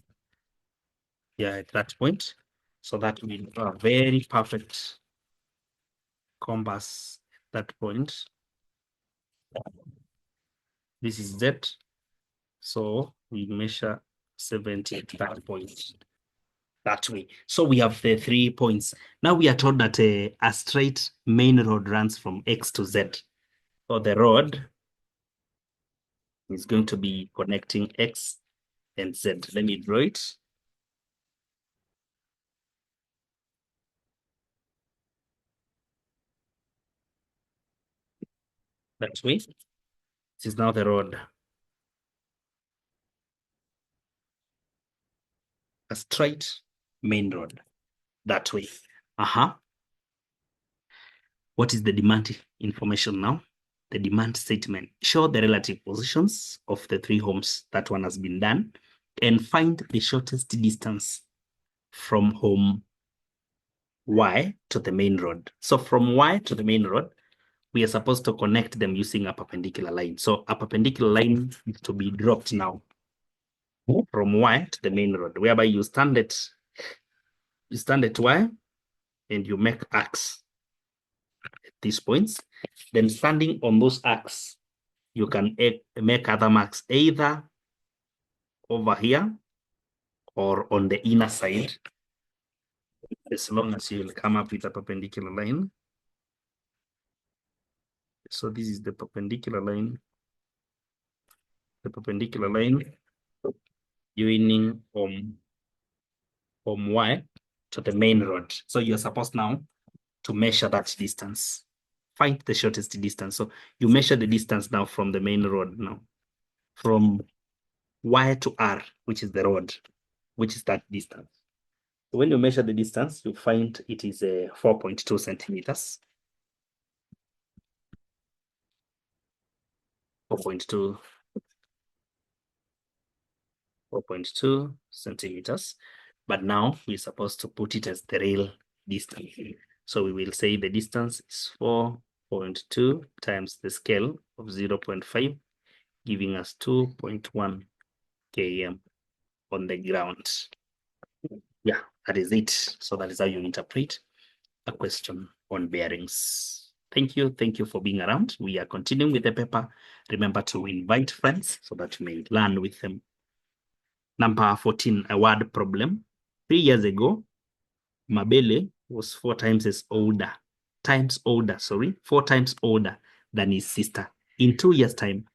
Yeah, at that point. So that will be a very perfect compass at that point. This is Z. So we measure 70 at that point. That way. So we have the 3 points. Now we are told that a straight main road runs from X to Z. So the road is going to be connecting X and Z. Let me draw it. That way. This is now the road. A straight main road. That way. What is the demand information now? The demand statement. Show the relative positions of the 3 homes. That one has been done. And find the shortest distance from home Y to the main road. So from Y to the main road, we are supposed to connect them using a perpendicular line. So a perpendicular line is to be dropped now from Y to the main road, whereby you stand at Y and you make arcs at these points. Then standing on those arcs, you can make other marks either over here or on the inner side, as long as you will come up with a perpendicular line. So this is the perpendicular line joining from Y to the main road. So you're supposed now to measure that distance. Find the shortest distance. So you measure the distance now from the main road now. From Y to R, which is the road, which is that distance. So when you measure the distance, you find it is 4.2 centimeters. 4.2 centimeters. But now we're supposed to put it as the real distance. So we will say the distance is 4.2 times the scale of 0.5, giving us 2.1 km on the ground. Yeah, that is it. So that is how you interpret a question on bearings. Thank you. Thank you for being around. We are continuing with the paper. Remember to invite friends so that you may learn with them. Number 14, a word problem. 3 years ago, Mabele was 4 times older than his sister. In 2 years' time,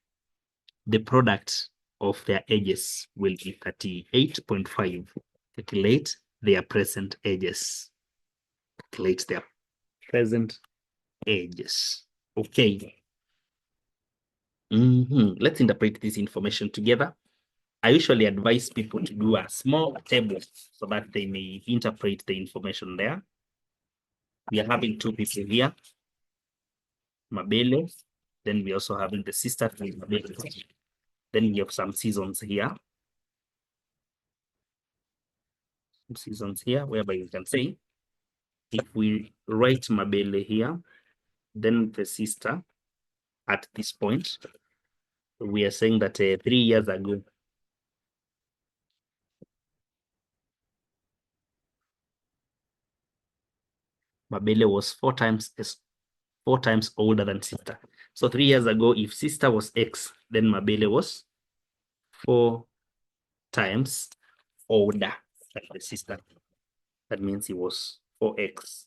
the product of their ages will be 38.5. Calculate their present ages. Calculate their present ages. Okay. Let's interpret this information together. I usually advise people to do a small table so that they may interpret the information there. We are having 2 people here, Mabele. Then we're also having the sister to Mabele. Then we have some seasons here. Whereby you can say, if we write Mabele here, then the sister at this point, we are saying that 3 years ago, Mabele was 4 times older than sister. So 3 years ago, if sister was X, then Mabele was 4 times older than the sister. That means he was 4x.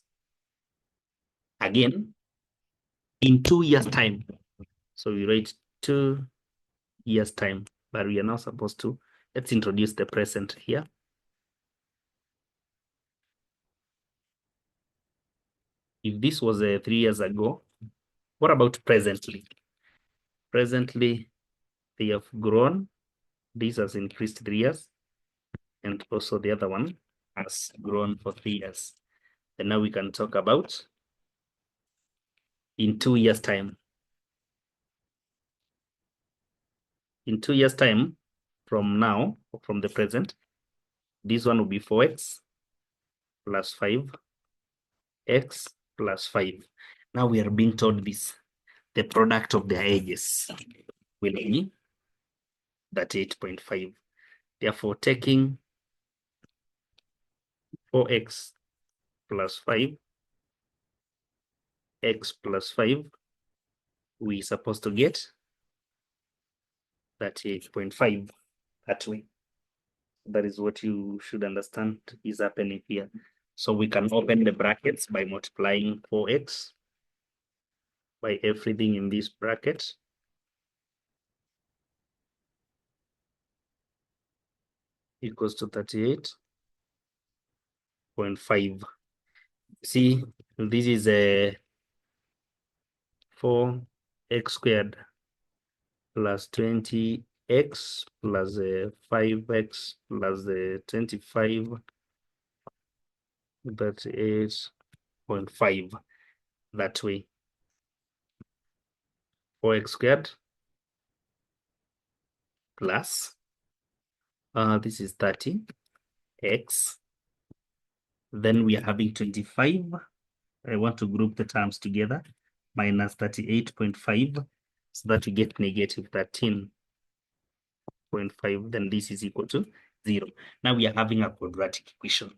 Again, in 2 years' time. So we write 2 years' time, but we are now supposed to, let's introduce the present here. If this was 3 years ago, what about presently? Presently, they have grown. This has increased 3 years. And also the other one has grown for 3 years. And now we can talk about in 2 years' time. In 2 years' time, from now, or from the present, this one will be 4x plus 5x plus 5. Now we are being told this, the product of their ages will be that 8.5. Therefore, taking 4x plus 5, x plus 5, we're supposed to get that 8.5 that way. That is what you should understand is happening here. So we can open the brackets by multiplying 4x by everything in this bracket. Equals to 38.5. See, this is a 4x squared plus 20x plus 5x plus 25. That is 0.5 that way. 4x squared plus this is 30x Then we are having 25. I want to group the terms together, minus 38.5, so that we get negative 13.5. Then this is equal to 0. Now we are having a quadratic equation.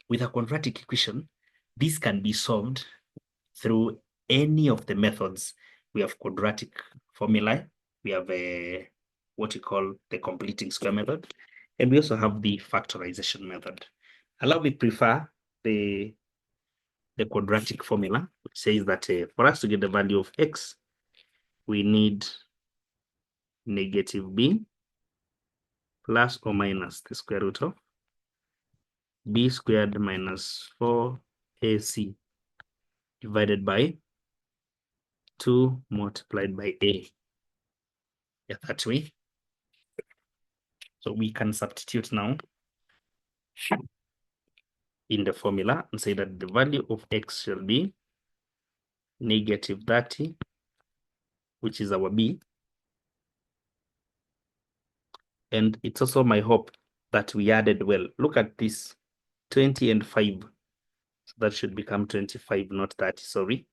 With a quadratic equation, this can be solved through any of the methods. We have quadratic formulae, we have what you call the completing square method, and we also have the factorization method. Allow me prefer the quadratic formula, which says that for us to get the value of x, we need negative b plus or minus the square root of b squared minus 4ac divided by 2 multiplied by a. Yeah, that way. So we can substitute now in the formula and say that the value of x shall be negative 30, which is our b. And it's also my hope that we added well. Look at this, 20 and 5. So that should become 25, not 30, sorry.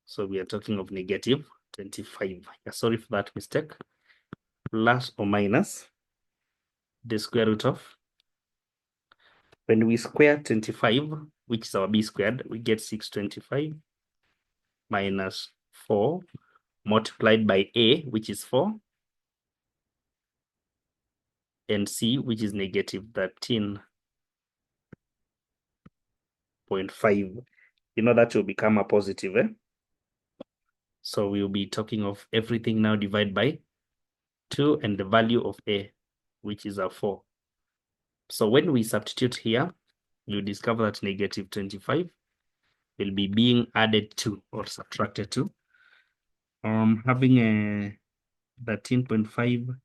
So we are talking of negative 25. Yeah, sorry for that mistake. Plus or minus the square root of, when we square 25, which is our b squared, we get 625 minus 4 multiplied by a, which is 4, and c, which is negative 13.5. You know that will become a positive, eh? So we'll be talking of everything now divided by 2 and the value of a, which is a 4. So when we substitute here, you discover that negative 25 will be being added to or subtracted to. Having a 13.5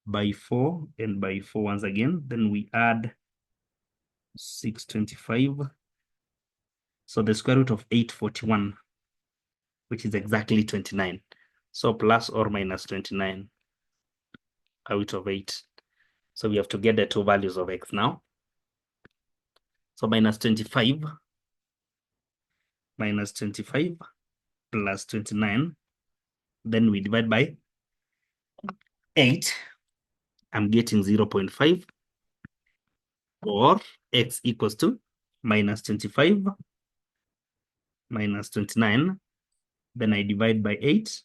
by 4 and by 4 once again, then we add 625. So the square root of 841, which is exactly 29. So plus or minus 29 out of 8. So we have to get the two values of x now. So minus 25 plus 29. Then we divide by 8. I'm getting 0.5, or x equals to minus 25 minus 29. Then I divide by 8.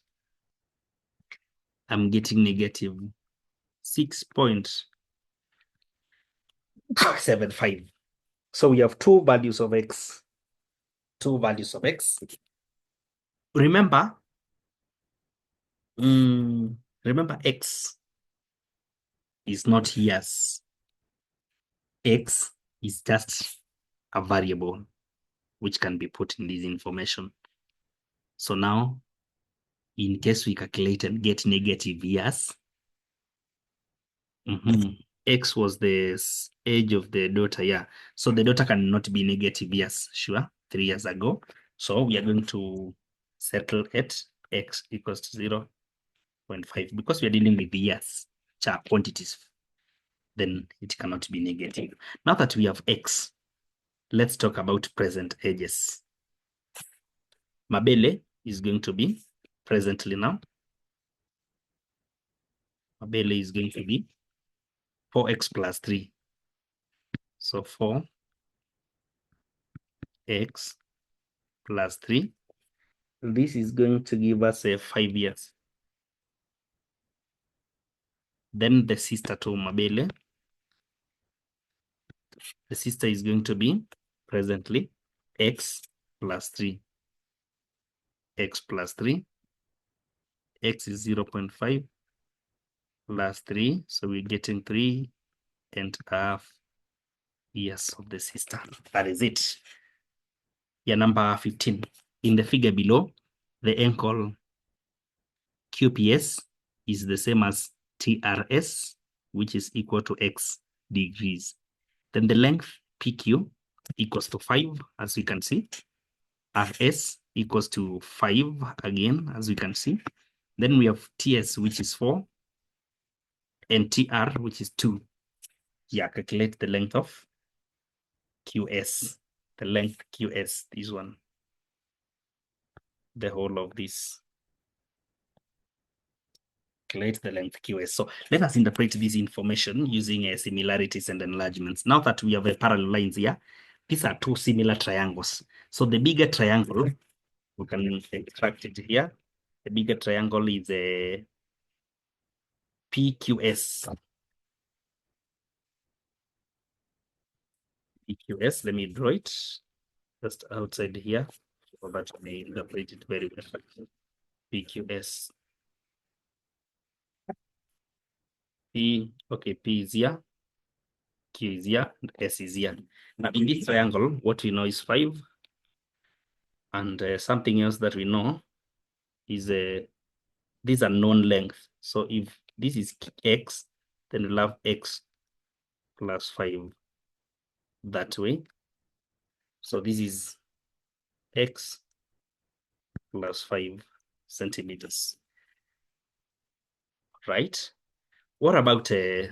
I'm getting negative 6.75. So we have two values of x. Remember, x is not years. X is just a variable which can be put in this information. So now, in case we calculate and get negative years, x was the age of the daughter, yeah. So the daughter cannot be negative years, sure, 3 years ago. So we are going to settle at x equals to 0.5 because we are dealing with the years, quantities. Then it cannot be negative. Now that we have x, let's talk about present ages. Mabele is going to be presently now. Mabele is going to be 4x plus 3. So 4x plus 3. This is going to give us 5 years. Then the sister to Mabele, the sister is going to be presently x plus 3. X plus 3. X is 0.5 plus 3. So we're getting 3.5 years of the sister. That is it. Yeah, number 15. In the figure below, the angle QPS is the same as TRS, which is equal to x degrees. Then the length PQ equals to 5, as we can see. RS equals to 5, again, as we can see. Then we have TS, which is 4, and TR, which is 2. Yeah, calculate the length of QS, the length QS, this one, the whole of this. Calculate the length QS. So let us interpret this information using similarities and enlargements. Now that we have parallel lines here, these are two similar triangles. So the bigger triangle, we can extract it here. The bigger triangle is a PQS. PQS, let me draw it just outside here so that we may interpret it very well. PQS. P, okay, P is here, Q is here, and S is here. Now in this triangle, what we know is 5. And something else that we know is these are known length. So if this is X, then we'll have X plus 5 that way. So this is X plus 5 centimeters, right? What about the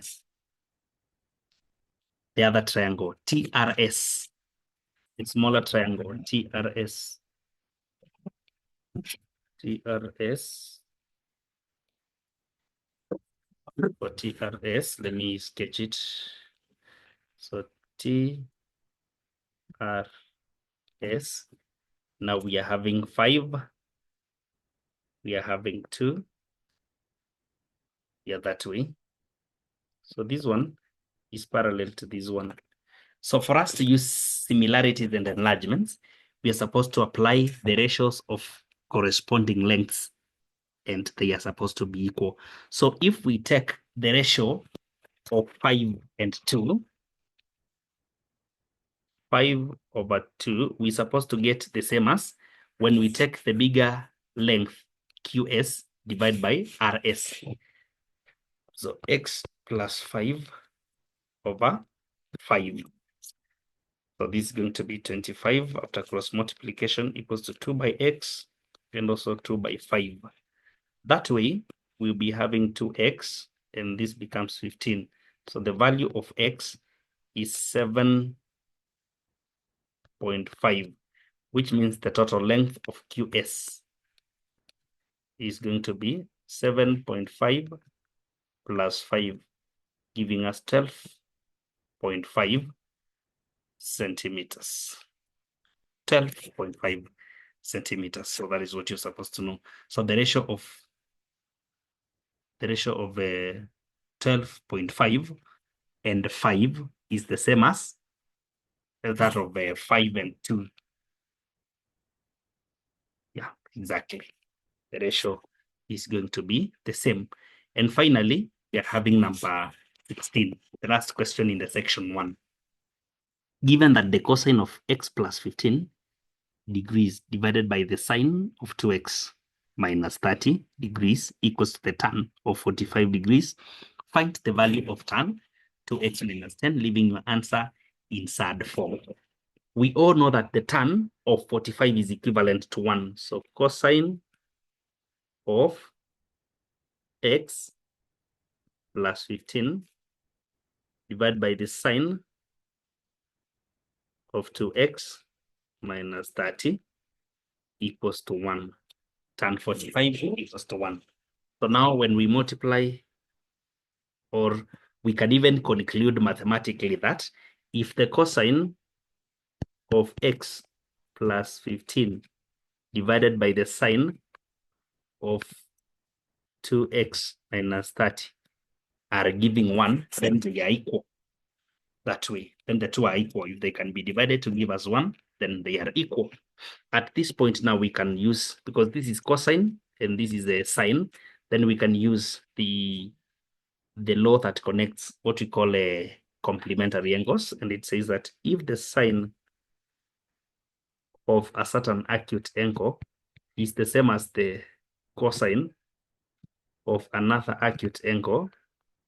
other triangle, TRS? It's smaller triangle, TRS. TRS. For TRS, let me sketch it. So TRS. Now we are having 5. We are having 2. Yeah, that way. So this one is parallel to this one. So for us to use similarities and enlargements, we are supposed to apply the ratios of corresponding lengths, and they are supposed to be equal. So if we take the ratio of 5 and 2, 5/2, we're supposed to get the same as when we take the bigger length, QS, divided by RS. So X plus 5/5. So this is going to be 25 after cross multiplication equals to 2 by X and also 2 by 5. That way, we'll be having 2X and this becomes 15. So the value of X is 7.5, which means the total length of QS is going to be 7.5 plus 5, giving us 12.5 centimeters. 12.5 centimeters. So that is what you're supposed to know. So the ratio of 12.5 and 5 is the same as that of 5 and 2. Yeah, exactly. The ratio is going to be the same. And finally, we are having number 16, the last question in the section 1. Given that the cosine of x plus 15 degrees divided by the sine of 2x minus 30 degrees equals to the tan of 45 degrees, find the value of tan 2x minus 10, leaving your answer in sad form. We all know that the tan of 45 is equivalent to 1. So cosine of x plus 15 divided by the sine of 2x minus 30 equals to 1. Tan 45 equals to 1. So now when we multiply, or we can even conclude mathematically that if the cosine of x plus 15 divided by the sine of 2x minus 30 are giving 1, then they are equal. That way, then the two are equal. If they can be divided to give us 1, then they are equal. At this point now we can use, because this is cosine and this is a sine, then we can use the law that connects what we call a complementary angles. And it says that if the sine of a certain acute angle is the same as the cosine of another acute angle,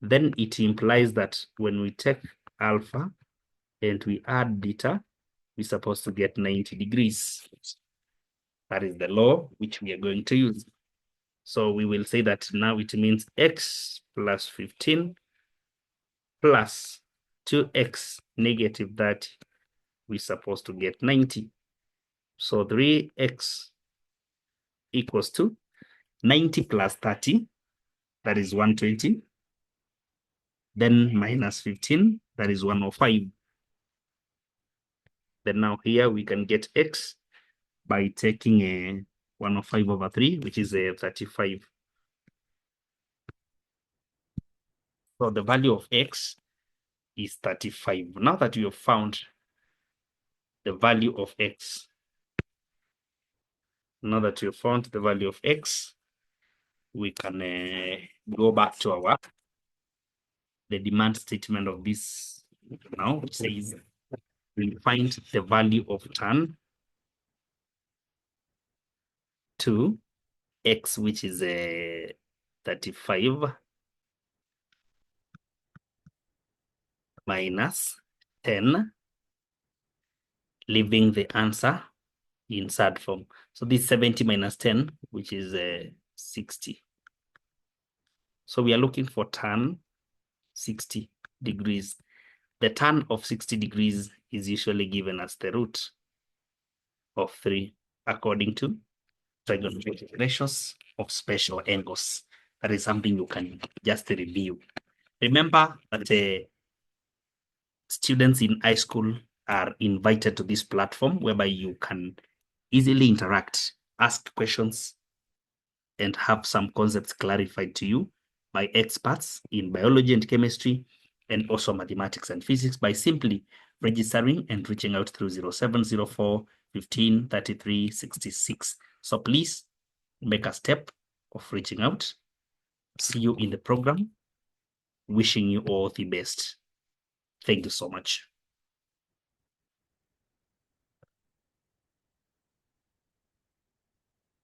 then it implies that when we take alpha and we add beta, we're supposed to get 90 degrees. That is the law which we are going to use. So we will say that now it means x plus 15 plus 2x negative 30 we're supposed to get 90. So 3x equals to 90 plus 30, that is 120. Then minus 15, that is 105. Then now here we can get x by taking a 105 over 3, which is a 35. So the value of x is 35. Now that we have found the value of x, we can go back to the demand statement of this now, which says we find the value of tan 2 x, which is a 35, minus 10, leaving the answer in sad form. So this 70 minus 10, which is 60. So we are looking for tan 60 degrees. The tan of 60 degrees is usually given as the root of 3 according to trigonometric ratios of special angles. That is something you can just review. Remember that students in high school are invited to this platform whereby you can easily interact, ask questions, and have some concepts clarified to you by experts in biology and chemistry, and also mathematics and physics by simply registering and reaching out through 0704 15 33 66. So please make a step of reaching out. See you in the program. Wishing you all the best. Thank you so much.